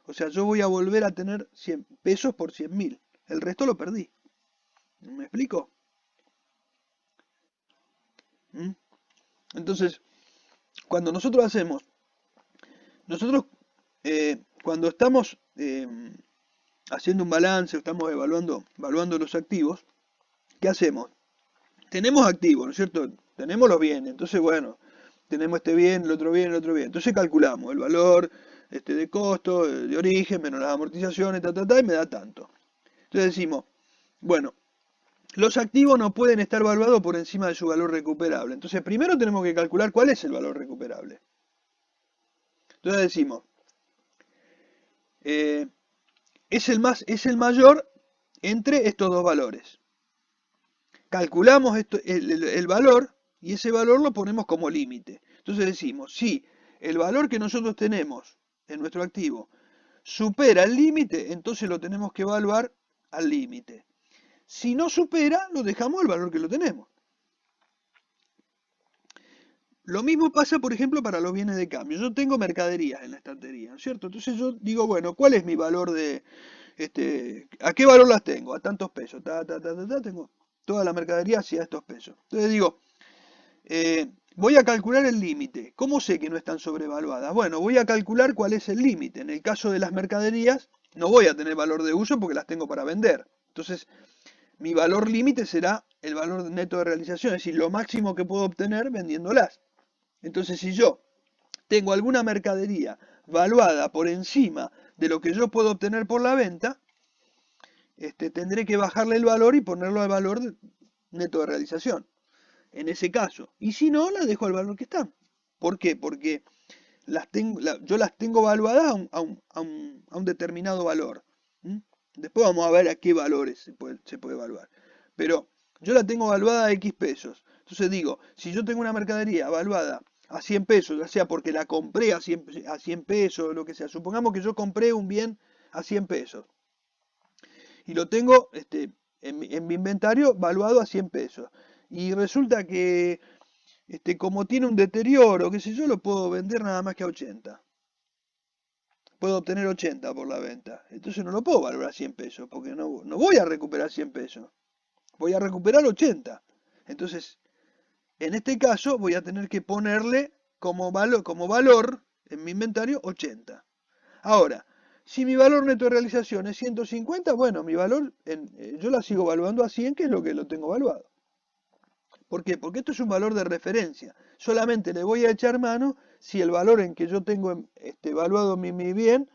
O sea, yo voy a volver a tener 100 pesos por 100.000. El resto lo perdí. ¿Me explico? ¿Mm? Entonces, cuando nosotros hacemos, nosotros cuando estamos haciendo un balance, estamos evaluando los activos, ¿qué hacemos? Tenemos activos, ¿no es cierto? Tenemos los bienes, entonces bueno, tenemos este bien, el otro bien, el otro bien. Entonces calculamos el valor de costo, de origen, menos las amortizaciones, y me da tanto. Entonces decimos, bueno, los activos no pueden estar valuados por encima de su valor recuperable. Entonces primero tenemos que calcular cuál es el valor recuperable. Entonces decimos, eh, es el mayor entre estos dos valores. Calculamos el valor y ese valor lo ponemos como límite. Entonces decimos, si el valor que nosotros tenemos en nuestro activo supera el límite, entonces lo tenemos que evaluar al límite. Si no supera, lo dejamos al valor que lo tenemos. Lo mismo pasa, por ejemplo, para los bienes de cambio. Yo tengo mercaderías en la estantería, ¿no es cierto? Entonces yo digo, bueno, ¿cuál es mi valor ¿a qué valor las tengo? A tantos pesos. Tengo toda la mercadería hacia estos pesos. Entonces digo, voy a calcular el límite. ¿Cómo sé que no están sobrevaluadas? Bueno, voy a calcular cuál es el límite. En el caso de las mercaderías, no voy a tener valor de uso porque las tengo para vender. Entonces, mi valor límite será el valor neto de realización, es decir, lo máximo que puedo obtener vendiéndolas. Entonces, si yo tengo alguna mercadería valuada por encima de lo que yo puedo obtener por la venta, tendré que bajarle el valor y ponerlo al valor neto de realización, en ese caso. Y si no, la dejo al valor que está. ¿Por qué? Porque yo las tengo valuadas a un determinado valor. ¿Mm? Después vamos a ver a qué valores se puede evaluar. Pero yo la tengo valuada a X pesos. Entonces digo, si yo tengo una mercadería valuada a 100 pesos, ya sea porque la compré a 100 pesos, lo que sea. Supongamos que yo compré un bien a 100 pesos y lo tengo en mi inventario valuado a 100 pesos. Y resulta que como tiene un deterioro, qué sé yo, lo puedo vender nada más que a 80. Puedo obtener 80 por la venta. Entonces no lo puedo valorar a 100 pesos, porque no voy a recuperar 100 pesos. Voy a recuperar 80. Entonces, en este caso, voy a tener que ponerle como valor en mi inventario 80. Ahora, si mi valor neto de realización es 150, bueno, mi valor, yo la sigo valuando a 100, que es lo que lo tengo valuado. ¿Por qué? Porque esto es un valor de referencia. Solamente le voy a echar mano si el valor en que yo tengo evaluado mi bien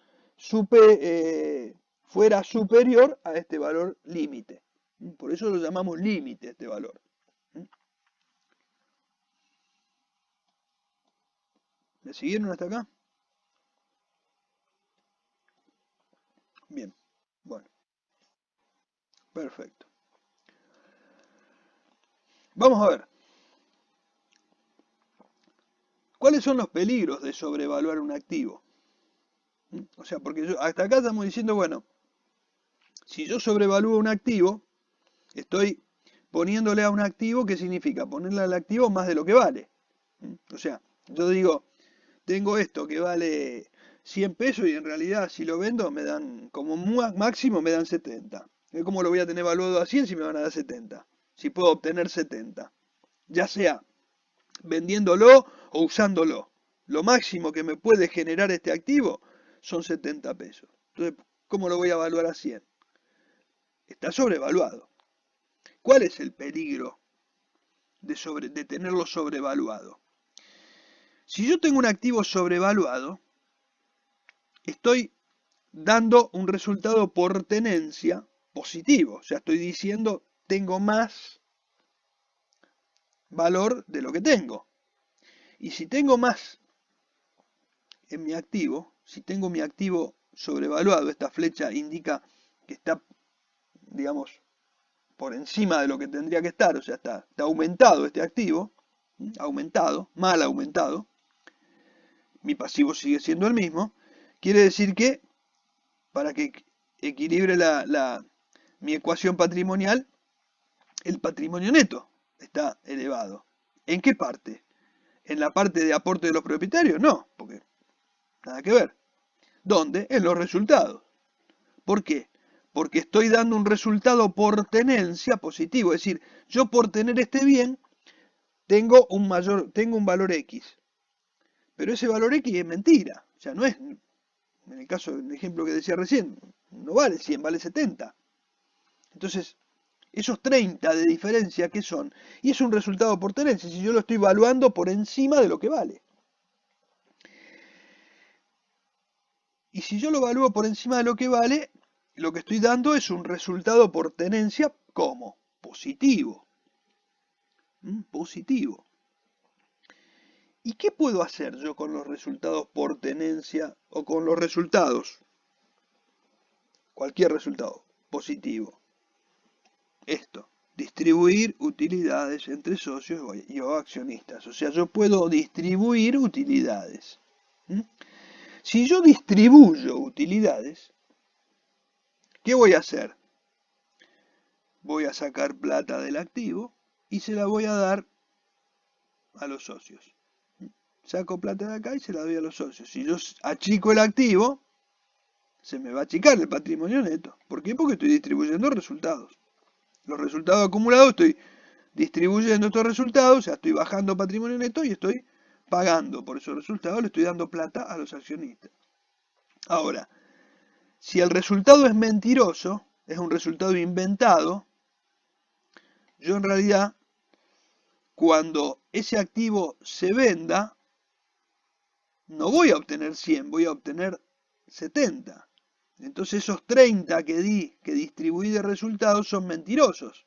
fuera superior a este valor límite. Por eso lo llamamos límite este valor. ¿Me siguieron hasta acá? Bien. Bueno, perfecto. Vamos a ver. ¿Cuáles son los peligros de sobrevaluar un activo? O sea, porque hasta acá estamos diciendo, bueno, si yo sobrevalúo un activo, estoy poniéndole a un activo, ¿qué significa? Ponerle al activo más de lo que vale. O sea, yo digo, tengo esto que vale 100 pesos y en realidad si lo vendo me dan, como máximo me dan 70. ¿Cómo lo voy a tener valuado a 100 si me van a dar 70? Si puedo obtener 70. Ya sea vendiéndolo o usándolo. Lo máximo que me puede generar este activo son 70 pesos. Entonces, ¿cómo lo voy a evaluar a 100? Está sobrevaluado. ¿Cuál es el peligro de tenerlo sobrevaluado? Si yo tengo un activo sobrevaluado, estoy dando un resultado por tenencia positivo. O sea, estoy diciendo, tengo más valor de lo que tengo. Y si tengo más en mi activo, si tengo mi activo sobrevaluado, esta flecha indica que está, digamos, por encima de lo que tendría que estar, o sea, está aumentado este activo. aumentado, mal aumentado, mi pasivo sigue siendo el mismo, quiere decir que para que equilibre mi ecuación patrimonial, el patrimonio neto está elevado. ¿En qué parte? ¿En la parte de aporte de los propietarios? No, porque nada que ver. ¿Dónde? En los resultados. ¿Por qué? Porque estoy dando un resultado por tenencia positivo. Es decir, yo por tener este bien tengo un valor X. Pero ese valor X es mentira. O sea, no es, en el caso del ejemplo que decía recién, no vale 100, vale 70. Entonces, esos 30 de diferencia, ¿qué son? Y es un resultado por tenencia, si yo lo estoy evaluando por encima de lo que vale. Y si yo lo evalúo por encima de lo que vale, lo que estoy dando es un resultado por tenencia, ¿cómo? Positivo. Positivo. ¿Y qué puedo hacer yo con los resultados por tenencia o con los resultados? Cualquier resultado positivo. Esto, distribuir utilidades entre socios y o accionistas. O sea, yo puedo distribuir utilidades. Si yo distribuyo utilidades, ¿qué voy a hacer? Voy a sacar plata del activo y se la voy a dar a los socios. Saco plata de acá y se la doy a los socios. Si yo achico el activo, se me va a achicar el patrimonio neto. ¿Por qué? Porque estoy distribuyendo resultados. Los resultados acumulados estoy distribuyendo estos resultados, o sea, estoy bajando patrimonio neto y estoy pagando por esos resultados, le estoy dando plata a los accionistas. Ahora, si el resultado es mentiroso, es un resultado inventado, yo en realidad, cuando ese activo se venda, no voy a obtener 100, voy a obtener 70. Entonces esos 30 que distribuí de resultados son mentirosos.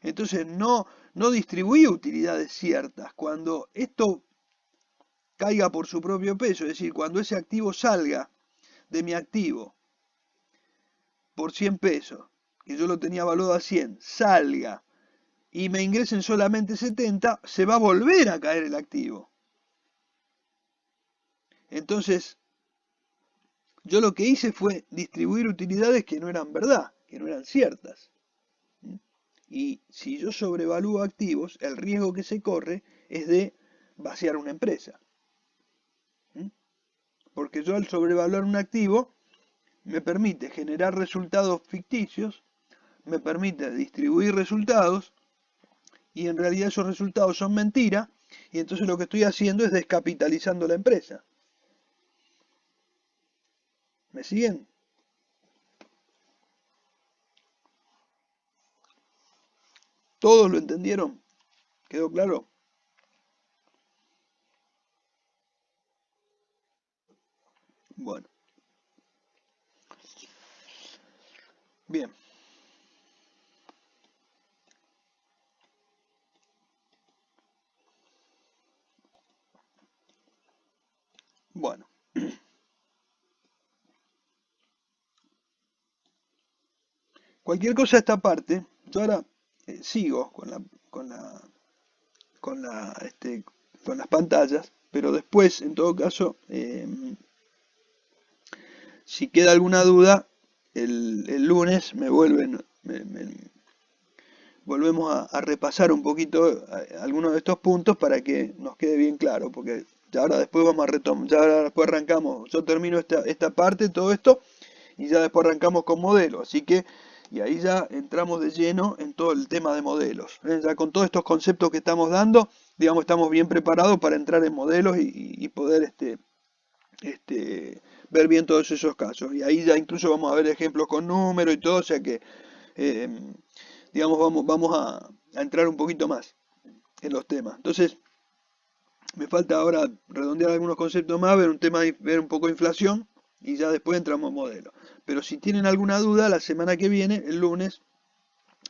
Entonces no distribuí utilidades ciertas. Cuando esto caiga por su propio peso, es decir, cuando ese activo salga de mi activo por 100 pesos, que yo lo tenía valuado a 100, salga y me ingresen solamente 70, se va a volver a caer el activo. Entonces, yo lo que hice fue distribuir utilidades que no eran verdad, que no eran ciertas. Y si yo sobrevalúo activos, el riesgo que se corre es de vaciar una empresa. Porque yo al sobrevaluar un activo me permite generar resultados ficticios, me permite distribuir resultados y en realidad esos resultados son mentira y entonces lo que estoy haciendo es descapitalizando la empresa. ¿Me siguen? ¿Todos lo entendieron? ¿Quedó claro? Bueno, bien. Bueno, cualquier cosa de esta parte, yo ahora sigo con la, este, con las pantallas, pero después, en todo caso, si queda alguna duda, el lunes volvemos a repasar un poquito algunos de estos puntos para que nos quede bien claro, porque ya ahora después vamos a retomar, ya ahora después arrancamos, yo termino esta parte, todo esto, y ya después arrancamos con modelos, así que, y ahí ya entramos de lleno en todo el tema de modelos, ya con todos estos conceptos que estamos dando, digamos, estamos bien preparados para entrar en modelos y poder ver bien todos esos casos, y ahí ya incluso vamos a ver ejemplos con números y todo, o sea que, eh, digamos, vamos a entrar un poquito más en los temas. Entonces, me falta ahora redondear algunos conceptos más, ver un poco de inflación y ya después entramos en modelo. Pero si tienen alguna duda, la semana que viene, el lunes,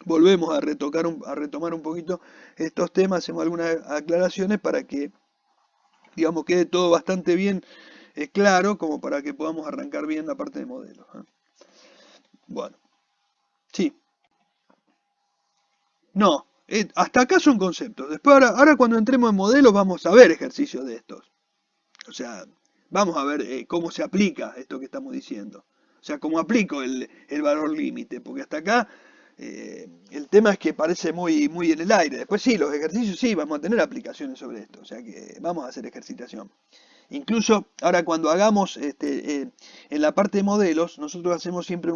volvemos a retomar un poquito estos temas, hacemos algunas aclaraciones para que, digamos, quede todo bastante bien claro, como para que podamos arrancar bien la parte de modelo. Bueno, sí, no. Hasta acá son conceptos. Después, ahora cuando entremos en modelos vamos a ver ejercicios de estos. O sea, vamos a ver cómo se aplica esto que estamos diciendo. O sea, cómo aplico el valor límite. Porque hasta acá el tema es que parece muy en el aire. Después sí, los ejercicios sí, vamos a tener aplicaciones sobre esto. O sea que vamos a hacer ejercitación. Incluso ahora cuando hagamos en la parte de modelos, nosotros hacemos siempre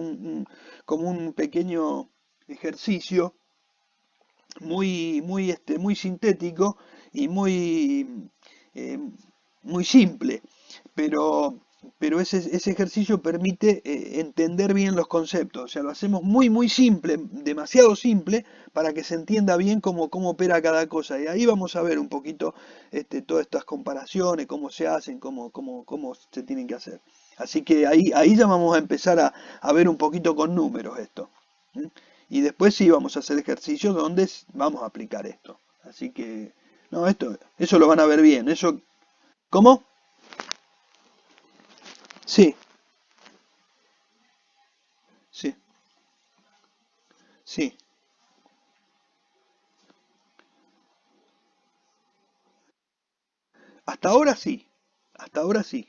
como un pequeño ejercicio muy sintético y eh, muy simple, pero, pero ese ejercicio permite entender bien los conceptos, o sea, lo hacemos muy simple, demasiado simple, para que se entienda bien cómo opera cada cosa, y ahí vamos a ver un poquito todas estas comparaciones, cómo se hacen, cómo se tienen que hacer. Así que ahí ya vamos a empezar a ver un poquito con números esto. ¿Mm? Y después sí vamos a hacer ejercicios donde vamos a aplicar esto. Así que, no, eso lo van a ver bien. Eso, ¿cómo? Sí, sí, sí. Hasta ahora sí. Hasta ahora sí.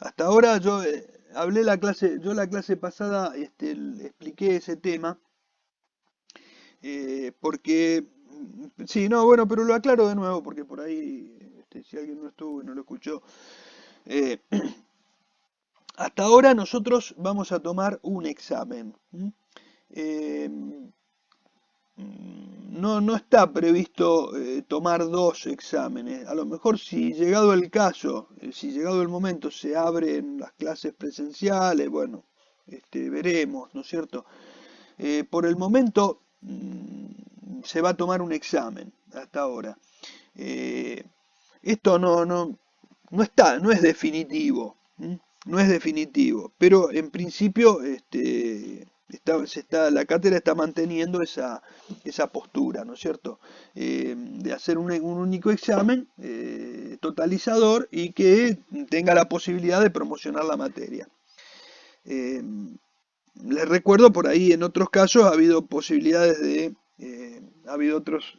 Hasta ahora yo hablé yo la clase pasada expliqué ese tema porque, sí, no, bueno, pero lo aclaro de nuevo porque por ahí, si alguien no estuvo y no lo escuchó, eh, hasta ahora nosotros vamos a tomar un examen. ¿M? Eh, no está previsto tomar dos exámenes. A lo mejor si llegado el caso, si llegado el momento se abren las clases presenciales, bueno, veremos, ¿no es cierto? Por el momento se va a tomar un examen hasta ahora. Eh, Esto no es definitivo, ¿m? No es definitivo, pero en principio la cátedra está manteniendo esa postura, ¿no es cierto? De hacer un único examen totalizador y que tenga la posibilidad de promocionar la materia. Eh, Les recuerdo, por ahí en otros casos ha habido posibilidades ha habido otros,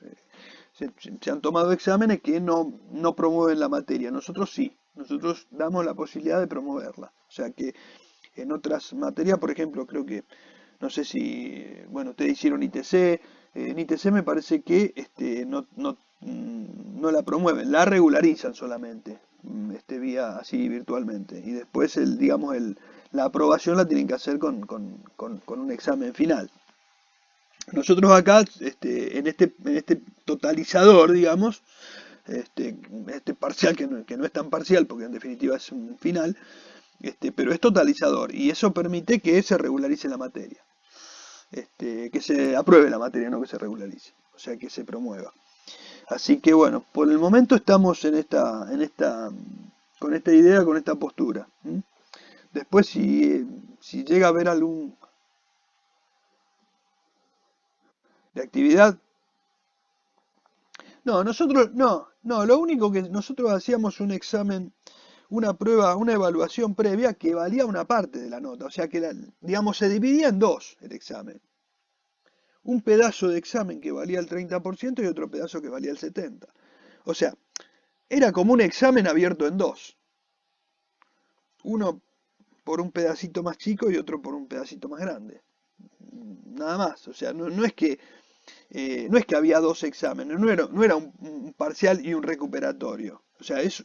se han tomado exámenes que no promueven la materia. Nosotros sí, nosotros damos la posibilidad de promoverla. O sea que en otras materias, por ejemplo, creo que, no sé si, bueno, ustedes hicieron ITC, en ITC me parece que no la promueven, la regularizan solamente, vía así virtualmente. Y después, digamos, la aprobación la tienen que hacer con un examen final. Nosotros acá, en este totalizador, digamos, este parcial que no es tan parcial, porque en definitiva es un final, pero es totalizador y eso permite que se regularice la materia, que se apruebe la materia, no que se regularice, o sea, que se promueva. Así que bueno, por el momento estamos con esta idea, con esta postura. ¿M? Después si llega a haber algún de actividad, no, lo único que nosotros hacíamos un examen, una prueba, una evaluación previa que valía una parte de la nota, o sea que, digamos, se dividía en dos el examen. Un pedazo de examen que valía el 30% y otro pedazo que valía el 70%. O sea, era como un examen abierto en dos. Uno por un pedacito más chico y otro por un pedacito más grande. Nada más. O sea, no es que había dos exámenes, no era un parcial y un recuperatorio. O sea, es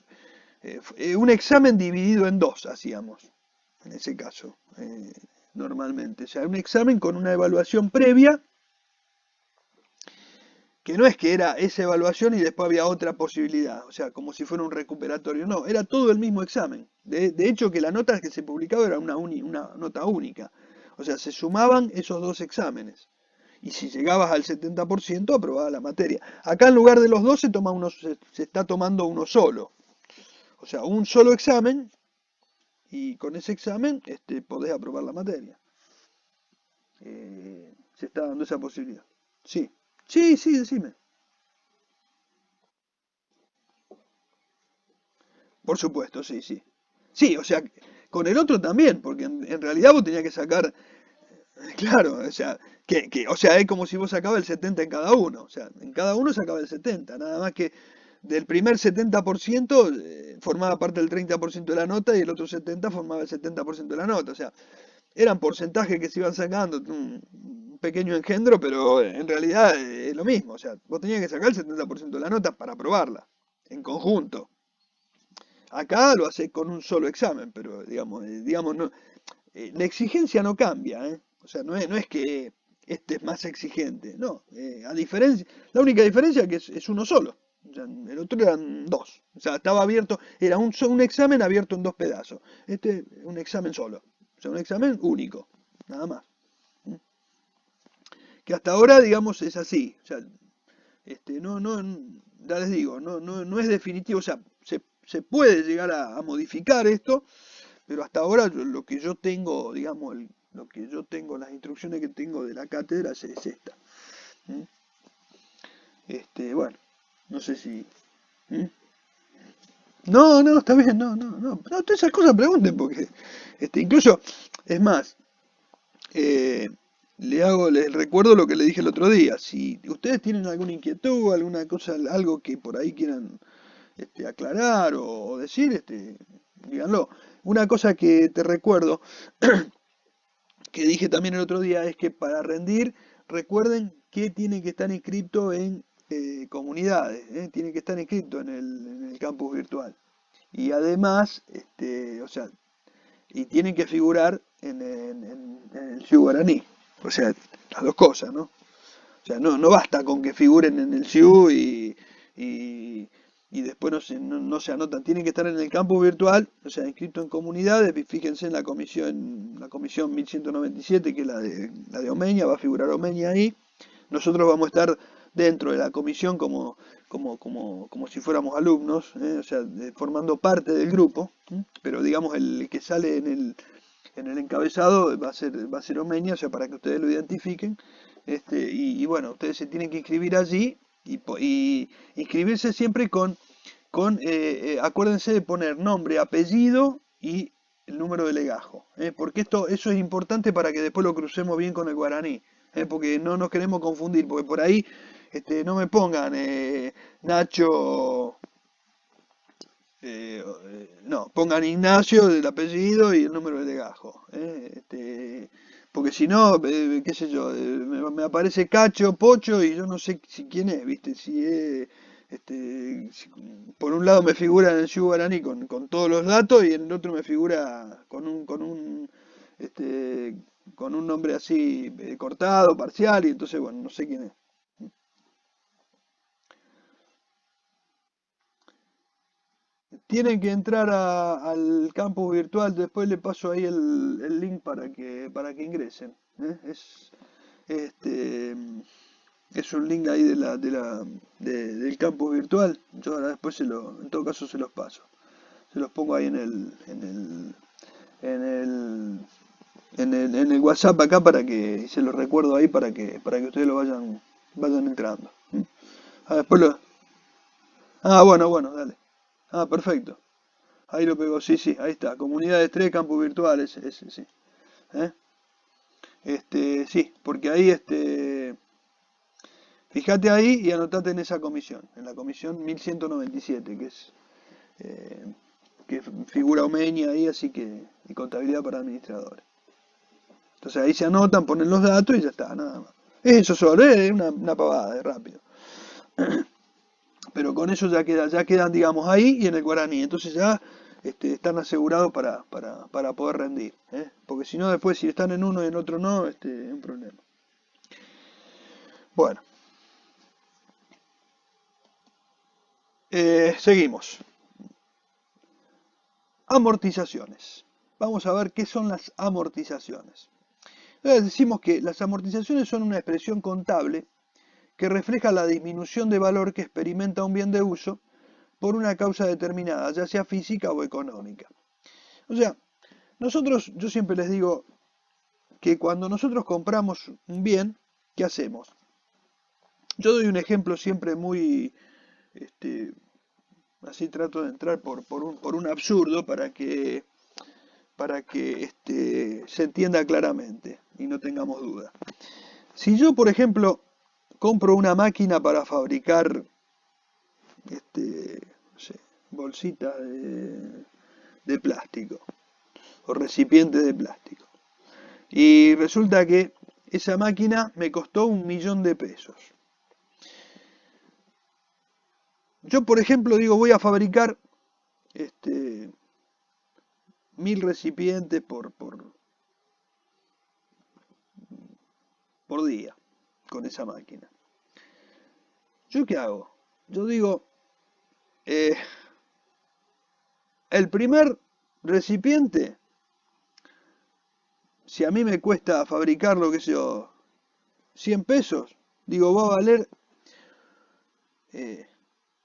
un examen dividido en dos, hacíamos, en ese caso, normalmente. O sea, un examen con una evaluación previa, que no es que era esa evaluación y después había otra posibilidad, o sea, como si fuera un recuperatorio, no, era todo el mismo examen. De hecho, que la nota que se publicaba era una nota única. O sea, se sumaban esos dos exámenes. Y si llegabas al 70%, aprobaba la materia. Acá en lugar de los dos se está tomando uno solo. O sea, un solo examen y con ese examen podés aprobar la materia. Se está dando esa posibilidad. Sí, sí, decime. Por supuesto, sí. Sí, o sea, con el otro también, porque en realidad vos tenías que sacar Claro, o sea, o sea, es como si vos sacabas el 70 en cada uno, o sea, en cada uno sacaba el 70, nada más que del primer 70% formaba parte del 30% de la nota y el otro 70 formaba el 70% de la nota, o sea, eran porcentajes que se iban sacando, un pequeño engendro, pero en realidad es lo mismo, o sea, vos tenías que sacar el 70% de la nota para aprobarla, en conjunto. Acá lo hace con un solo examen, pero digamos no, la exigencia no cambia, ¿eh? O sea, no es que este es más exigente, no. La única diferencia es que es uno solo. O sea, el otro eran dos. O sea, estaba abierto, era un examen abierto en dos pedazos. Este, un examen solo. O sea, un examen único, nada más. ¿Mm? Que hasta ahora, digamos, es así. O sea, ya les digo, no es definitivo. O sea, se puede llegar a modificar esto, pero hasta ahora lo que yo tengo, digamos, lo que yo tengo, las instrucciones que tengo de la cátedra es esta. ¿Mm? Bueno, no sé si... ¿Mm? No, no, está bien, no, todas esas cosas pregunten, porque incluso, es más, eh, les recuerdo lo que le dije el otro día. Si ustedes tienen alguna inquietud, alguna cosa, algo que por ahí quieran aclarar o decir, díganlo. Una cosa que te recuerdo que dije también el otro día es que para rendir, recuerden que tienen que estar inscritos en comunidades, tienen que estar inscritos en el campus virtual. Y además, o sea, y tienen que figurar en el SIU Guaraní. O sea, las dos cosas, ¿no? O sea, no basta con que figuren en el SIU y, y después no se anotan. Tienen que estar en el campus virtual, o sea, inscrito en comunidades. Fíjense en la comisión 1197, que es la de Omeña, va a figurar Omeña ahí. Nosotros vamos a estar dentro de la comisión como si fuéramos alumnos, o sea, formando parte del grupo, pero digamos el que sale en el encabezado va a ser Omeña, o sea, para que ustedes lo identifiquen. Y bueno, ustedes se tienen que inscribir allí y inscribirse siempre acuérdense de poner nombre, apellido y el número de legajo, porque eso es importante para que después lo crucemos bien con el guaraní, porque no nos queremos confundir, porque por ahí no me pongan Nacho, no, pongan Ignacio del apellido y el número de legajo, porque si no, qué sé yo, me aparece Cacho, Pocho y yo no sé si quién es, ¿viste? Si es, por un lado me figura en el Ciudad Guaraní con todos los datos y en el otro me figura este, con un nombre así cortado, parcial, y entonces, bueno, no sé quién es. Tienen que entrar al campus virtual, después le paso ahí el link para que ingresen. Este, es un link ahí del campus virtual. Yo ahora después en todo caso se los paso. Se los pongo ahí en el, en el WhatsApp acá para que se los recuerdo ahí para que ustedes lo vayan entrando. Después bueno, bueno, dale. Perfecto. Ahí lo pegó, sí, sí, ahí está. Comunidades 3 campus virtuales, ese, sí. ¿Eh? Sí, porque ahí, fíjate ahí y anotate en esa comisión, en la comisión 1197, eh, que figura Omeña ahí, así que, y contabilidad para administradores. Entonces ahí se anotan, ponen los datos y ya está, nada más. Es eso solo, es una pavada, es rápido. Pero con eso ya quedan, digamos, ahí y en el guaraní. Entonces ya están asegurados para poder rendir. Porque si no, después si están en uno y en otro no, es un problema. Bueno, seguimos. Amortizaciones. Vamos a ver qué son las amortizaciones. Entonces decimos que las amortizaciones son una expresión contable que refleja la disminución de valor que experimenta un bien de uso por una causa determinada, ya sea física o económica. O sea, yo siempre les digo que cuando nosotros compramos un bien, ¿qué hacemos? Yo doy un ejemplo siempre muy, este, así trato de entrar por un absurdo para que se entienda claramente. y no tengamos duda. Si yo, por ejemplo, compro una máquina para fabricar no sé, bolsitas de plástico o recipientes de plástico, y resulta que esa máquina me costó 1.000.000 de pesos. Yo, por ejemplo, digo, voy a fabricar 1.000 recipientes por día con esa máquina. ¿Yo qué hago? Yo digo, eh, el primer recipiente, si a mí me cuesta fabricarlo, qué sé yo, 100 pesos, digo, va a valer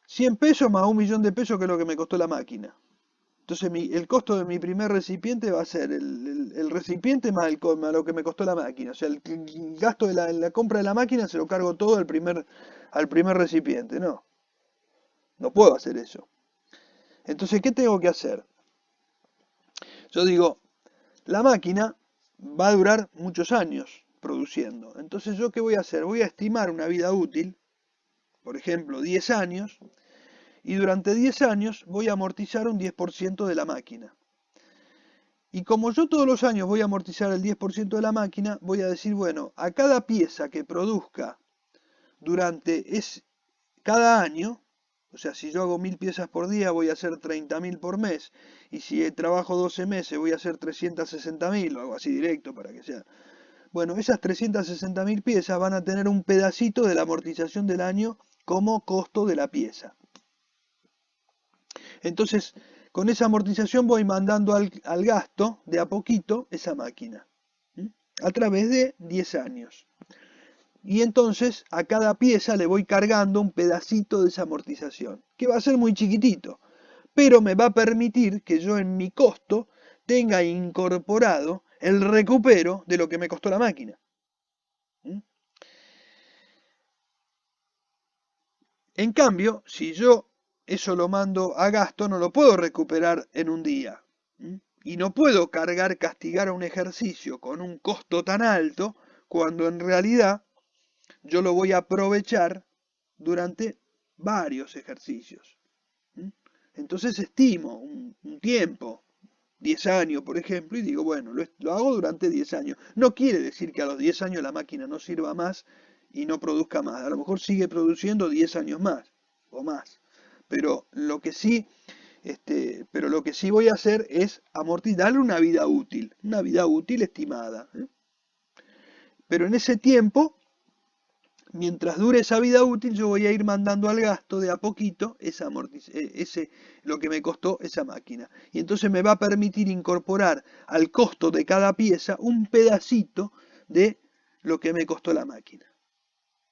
100 pesos más 1.000.000 de pesos, que es lo que me costó la máquina. Entonces el costo de mi primer recipiente va a ser el recipiente más más lo que me costó la máquina. O sea, el gasto de la compra de la máquina se lo cargo todo al primer recipiente. No, no puedo hacer eso. Entonces, ¿qué tengo que hacer? Yo digo, la máquina va a durar muchos años produciendo. Entonces, ¿yo qué voy a hacer? Voy a estimar una vida útil, por ejemplo, 10 años, y durante 10 años voy a amortizar un 10% de la máquina. Y como yo todos los años voy a amortizar el 10% de la máquina, voy a decir, bueno, a cada pieza que produzca durante cada año, o sea, si yo hago 1.000 piezas por día, voy a hacer 30.000 por mes. Y si trabajo 12 meses, voy a hacer 360.000, o algo así directo para que sea. Bueno, esas 360.000 piezas van a tener un pedacito de la amortización del año como costo de la pieza. Entonces, con esa amortización voy mandando al gasto de a poquito esa máquina, a través de 10 años. Y entonces a cada pieza le voy cargando un pedacito de esa amortización, que va a ser muy chiquitito, pero me va a permitir que yo en mi costo tenga incorporado el recupero de lo que me costó la máquina. En cambio, si yo eso lo mando a gasto, no lo puedo recuperar en un día. Y no puedo castigar a un ejercicio con un costo tan alto, cuando en realidad yo lo voy a aprovechar durante varios ejercicios. Entonces estimo un tiempo, 10 años por ejemplo, y digo, bueno, lo hago durante 10 años. No quiere decir que a los 10 años la máquina no sirva más y no produzca más. A lo mejor sigue produciendo 10 años más o más. Pero lo que sí, voy a hacer es darle una vida útil estimada. Pero en ese tiempo, mientras dure esa vida útil, yo voy a ir mandando al gasto de a poquito lo que me costó esa máquina. Y entonces me va a permitir incorporar al costo de cada pieza un pedacito de lo que me costó la máquina.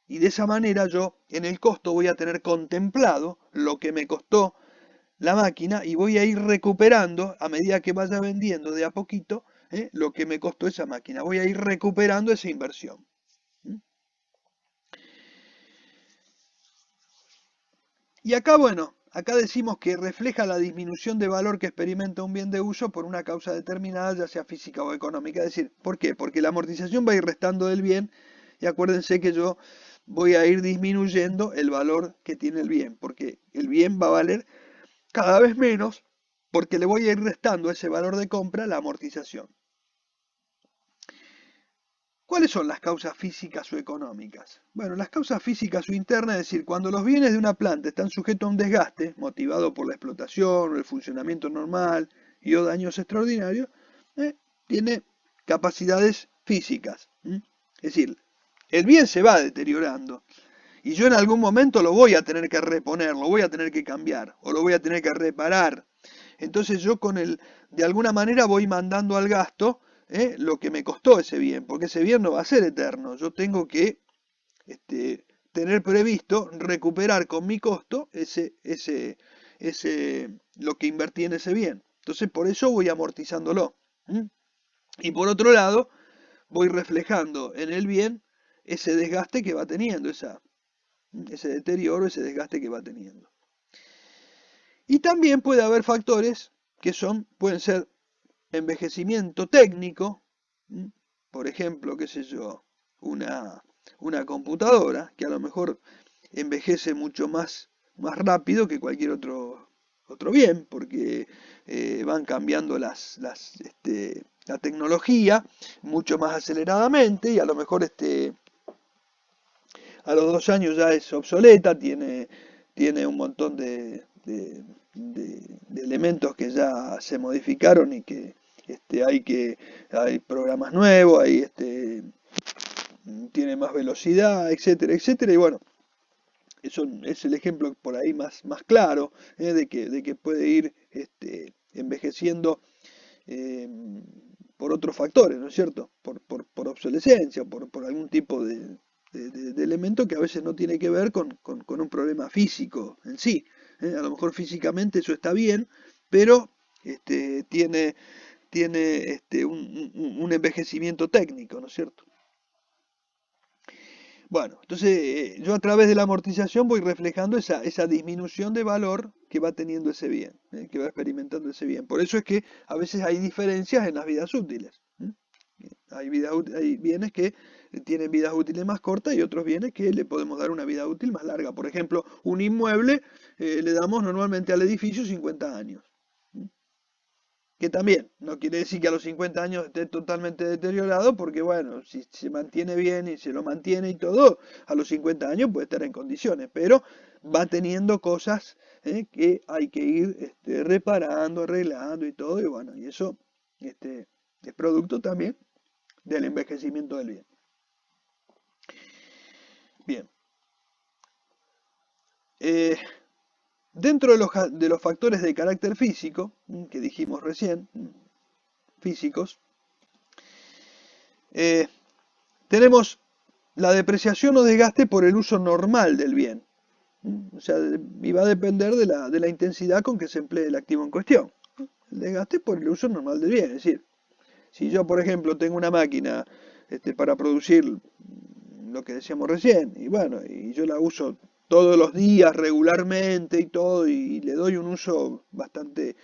Y de esa manera yo en el costo voy a tener contemplado lo que me costó la máquina, y voy a ir recuperando a medida que vaya vendiendo de a poquito lo que me costó esa máquina. Voy a ir recuperando esa inversión. Y acá, bueno, acá decimos que refleja la disminución de valor que experimenta un bien de uso por una causa determinada, ya sea física o económica. Es decir, ¿por qué? Porque la amortización va a ir restando del bien, y acuérdense que yo voy a ir disminuyendo el valor que tiene el bien, porque el bien va a valer cada vez menos, porque le voy a ir restando ese valor de compra la amortización. ¿Cuáles son las causas físicas o económicas? Bueno, las causas físicas o internas, es decir, cuando los bienes de una planta están sujetos a un desgaste, motivado por la explotación o el funcionamiento normal y o daños extraordinarios, tiene capacidades físicas. Es decir, el bien se va deteriorando y yo en algún momento lo voy a tener que reponer, lo voy a tener que cambiar o lo voy a tener que reparar. Entonces yo de alguna manera voy mandando al gasto lo que me costó ese bien, porque ese bien no va a ser eterno. Yo tengo que tener previsto recuperar con mi costo lo que invertí en ese bien. Entonces por eso voy amortizándolo. Y por otro lado, voy reflejando en el bien ese desgaste que va teniendo, ese deterioro, ese desgaste que va teniendo. Y también puede haber factores que pueden ser envejecimiento técnico, por ejemplo, qué sé yo, una, una computadora que a lo mejor envejece mucho más rápido que cualquier otro bien, porque van cambiando la tecnología mucho más aceleradamente y a lo mejor a los 2 años ya es obsoleta, tiene un montón de elementos que ya se modificaron y que hay programas nuevos, tiene más velocidad, etcétera, etcétera, y bueno, eso es el ejemplo por ahí más claro, de que puede ir envejeciendo eh, por otros factores, ¿no es cierto? Por obsolescencia, por algún tipo de elemento que a veces no tiene que ver con un problema físico en sí. A lo mejor físicamente eso está bien, pero tiene un envejecimiento técnico, ¿no es cierto? Bueno, entonces yo a través de la amortización voy reflejando esa disminución de valor que va teniendo ese bien, que va experimentando ese bien. Por eso es que a veces hay diferencias en las vidas útiles. Hay bienes que tienen vidas útiles más cortas y otros bienes que le podemos dar una vida útil más larga. Por ejemplo, un inmueble le damos normalmente al edificio 50 años. ¿Mm? Que también no quiere decir que a los 50 años esté totalmente deteriorado, porque bueno, si se mantiene bien y se lo mantiene y todo, a los 50 años puede estar en condiciones, pero va teniendo cosas que hay que ir reparando, arreglando y todo, y bueno, y eso este, es producto también del envejecimiento del bien. Bien, eh, dentro de los factores de carácter físico, que dijimos recién, físicos, eh, tenemos la depreciación o desgaste por el uso normal del bien. O sea, y va a depender de la intensidad con que se emplee el activo en cuestión. El desgaste por el uso normal del bien. Es decir, si yo, por ejemplo, tengo una máquina para producir lo que decíamos recién, y bueno, y yo la uso todos los días regularmente y todo, y le doy un uso bastante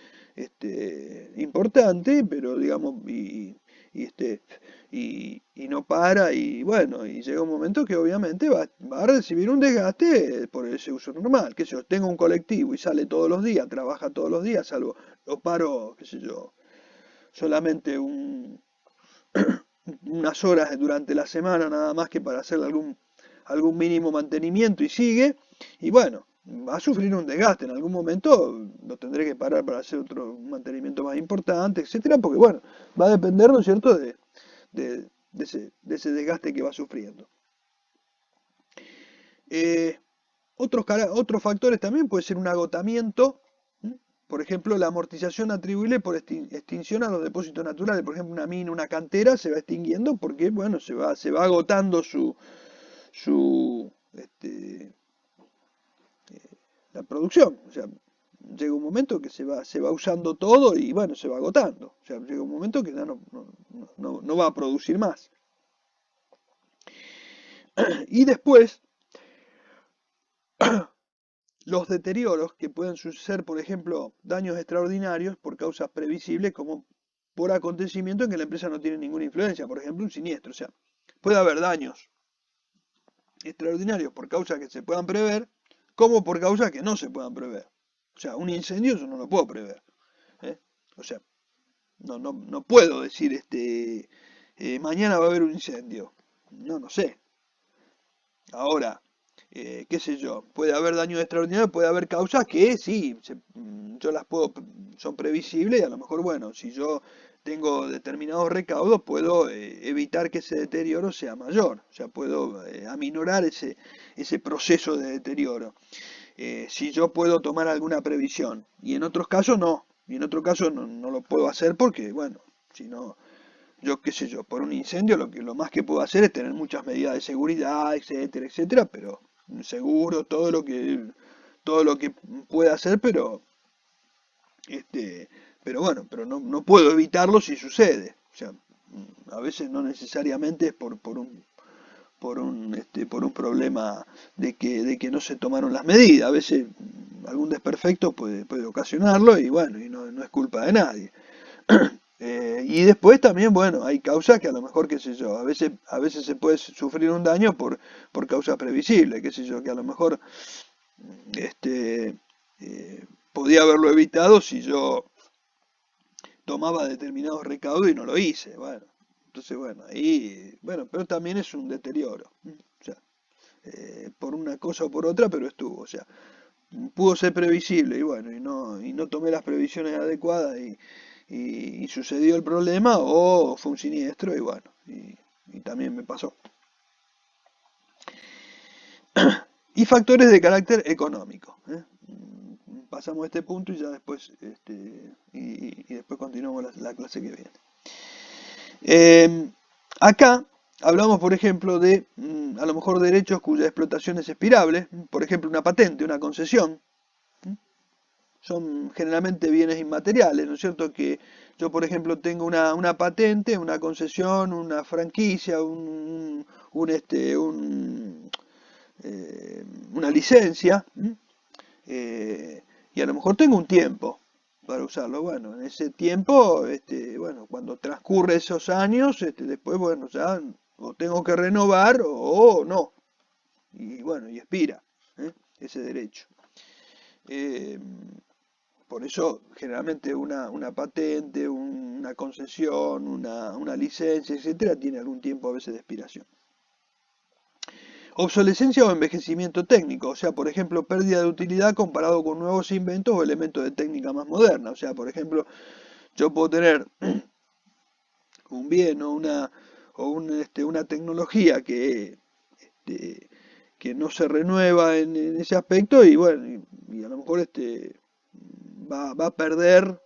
importante, pero digamos, y, este, y no para, y bueno, y llega un momento que obviamente va a recibir un desgaste por ese uso normal, que si yo tengo un colectivo y sale todos los días, trabaja todos los días, salvo lo paro, qué sé yo, solamente unas horas durante la semana nada más que para hacer algún mínimo mantenimiento y sigue, y bueno, va a sufrir un desgaste, en algún momento lo tendré que parar para hacer otro mantenimiento más importante, etcétera, porque bueno, va a depender, ¿no es cierto?, de ese desgaste que va sufriendo. Eh, otros factores también puede ser un agotamiento, ¿m? Por ejemplo, la amortización atribuible por extinción a los depósitos naturales. Por ejemplo, una mina, una cantera se va extinguiendo porque, bueno, se va agotando la producción. O sea, llega un momento que se va usando todo y, bueno, se va agotando. O sea, llega un momento que ya no va a producir más. Y después, los deterioros que pueden suceder, por ejemplo, daños extraordinarios por causas previsibles como por acontecimientos en que la empresa no tiene ninguna influencia, por ejemplo, un siniestro. O sea, puede haber daños extraordinarios por causas que se puedan prever, como por causas que no se puedan prever. O sea, un incendio eso no lo puedo prever. ¿Eh? O sea, no puedo decir mañana va a haber un incendio. No sé. Ahora, qué sé yo, puede haber daños extraordinarios, puede haber causas que sí, yo las puedo, son previsibles y a lo mejor, bueno, si yo tengo determinados recaudos, puedo evitar que ese deterioro sea mayor, o sea, puedo aminorar ese proceso de deterioro. Si yo puedo tomar alguna previsión, y en otros casos no, y en otros casos no lo puedo hacer porque, bueno, si no, yo qué sé yo, por un incendio lo más que puedo hacer es tener muchas medidas de seguridad, etcétera, etcétera, pero seguro todo lo que pueda hacer, pero bueno, pero no puedo evitarlo si sucede. O sea, a veces no necesariamente es por un problema de que no se tomaron las medidas. A veces algún desperfecto puede ocasionarlo y bueno, y no es culpa de nadie. Y después también, bueno, hay causas que a lo mejor, qué sé yo, a veces se puede sufrir un daño por causas previsibles, qué sé yo, que a lo mejor este, podía haberlo evitado si yo tomaba determinados recaudos y no lo hice. Bueno, entonces, bueno, ahí, bueno, pero también es un deterioro. O sea, por una cosa o por otra, pero estuvo. O sea, pudo ser previsible y bueno, y no tomé las previsiones adecuadas y sucedió el problema o fue un siniestro y bueno, y también me pasó. Y factores de carácter económico. Pasamos a este punto y ya después, y después continuamos la clase que viene. Acá hablamos, por ejemplo, de a lo mejor derechos cuya explotación es expirable, por ejemplo, una patente, una concesión. Son generalmente bienes inmateriales, ¿no es cierto? Que yo, por ejemplo, tengo una patente, una concesión, una franquicia, una licencia, y a lo mejor tengo un tiempo para usarlo. Bueno, en ese tiempo, bueno, cuando transcurre esos años, después, bueno, ya o tengo que renovar o no. Y bueno, y expira, ¿eh? Ese derecho. Eh, por eso, generalmente una patente, una concesión, una licencia, etcétera, tiene algún tiempo a veces de expiración. Obsolescencia o envejecimiento técnico, o sea, por ejemplo, pérdida de utilidad comparado con nuevos inventos o elementos de técnica más moderna. O sea, por ejemplo, yo puedo tener un bien o una tecnología este, que no se renueva en ese aspecto y bueno, y a lo mejor va a perder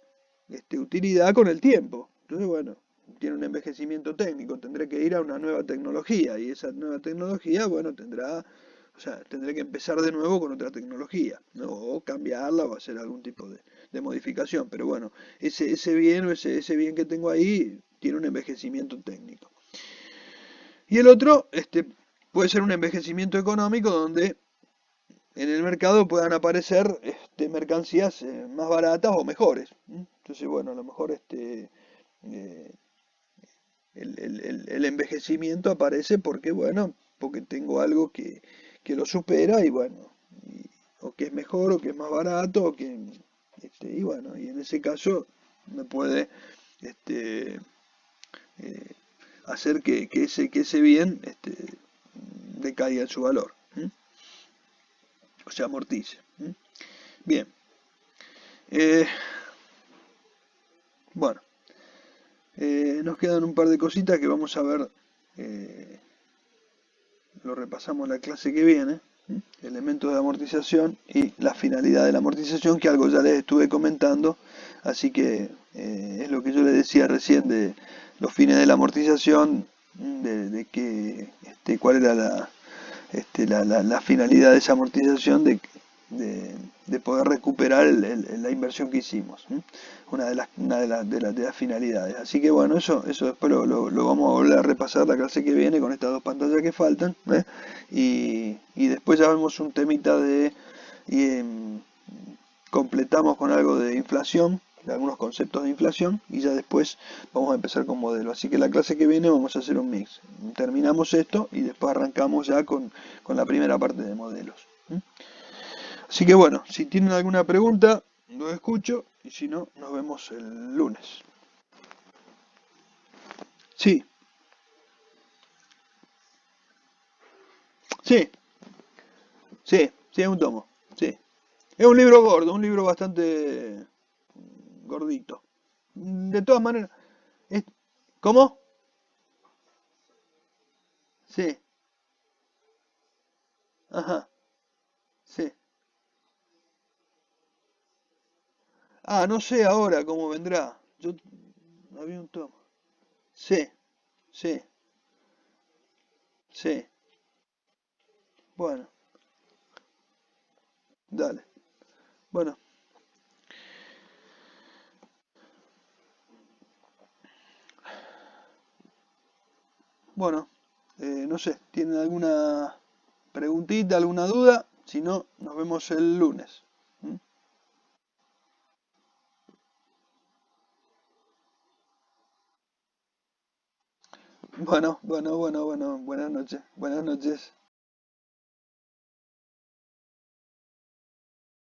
utilidad con el tiempo. Entonces, bueno, tiene un envejecimiento técnico, tendré que ir a una nueva tecnología y esa nueva tecnología, bueno, o sea, tendré que empezar de nuevo con otra tecnología, ¿no? O cambiarla o hacer algún tipo de modificación. Pero bueno, ese bien o ese bien que tengo ahí tiene un envejecimiento técnico. Y el otro, puede ser un envejecimiento económico donde en el mercado puedan aparecer mercancías más baratas o mejores. Entonces, bueno, a lo mejor eh, el envejecimiento aparece porque, bueno, porque tengo algo que lo supera y bueno, o que es mejor o que es más barato y bueno, y en ese caso me puede este, eh, hacer que ese bien decaiga en su valor, o se amortice. Bien, eh, bueno, nos quedan un par de cositas que vamos a ver, eh, lo repasamos la clase que viene, elementos de amortización y la finalidad de la amortización, que algo ya les estuve comentando, así que es lo que yo les decía recién de los fines de la amortización, de que, cuál era la finalidad de esa amortización de poder recuperar la inversión que hicimos. Una de las finalidades. Así que bueno, eso después lo vamos a volver a repasar la clase que viene con estas dos pantallas que faltan. Y después ya vemos un temita y, completamos con algo de inflación, de algunos conceptos de inflación, y ya después vamos a empezar con modelo. Así que la clase que viene vamos a hacer un mix. Terminamos esto y después arrancamos ya con la primera parte de modelos. Así que bueno, si tienen alguna pregunta, lo escucho y si no, nos vemos el lunes. Sí, sí, sí, sí, es un tomo. Sí. Es un libro gordo, un libro bastante gordito. De todas maneras, es- ¿cómo? Sí, ajá, sí. Ah, no sé ahora cómo vendrá. Yo había un tomo. Sí, sí, sí. Bueno, dale. Bueno, bueno, no sé, ¿tienen alguna preguntita, alguna duda? Si no, nos vemos el lunes. ¿Mm? Bueno, bueno, bueno, bueno, buenas noches, buenas noches.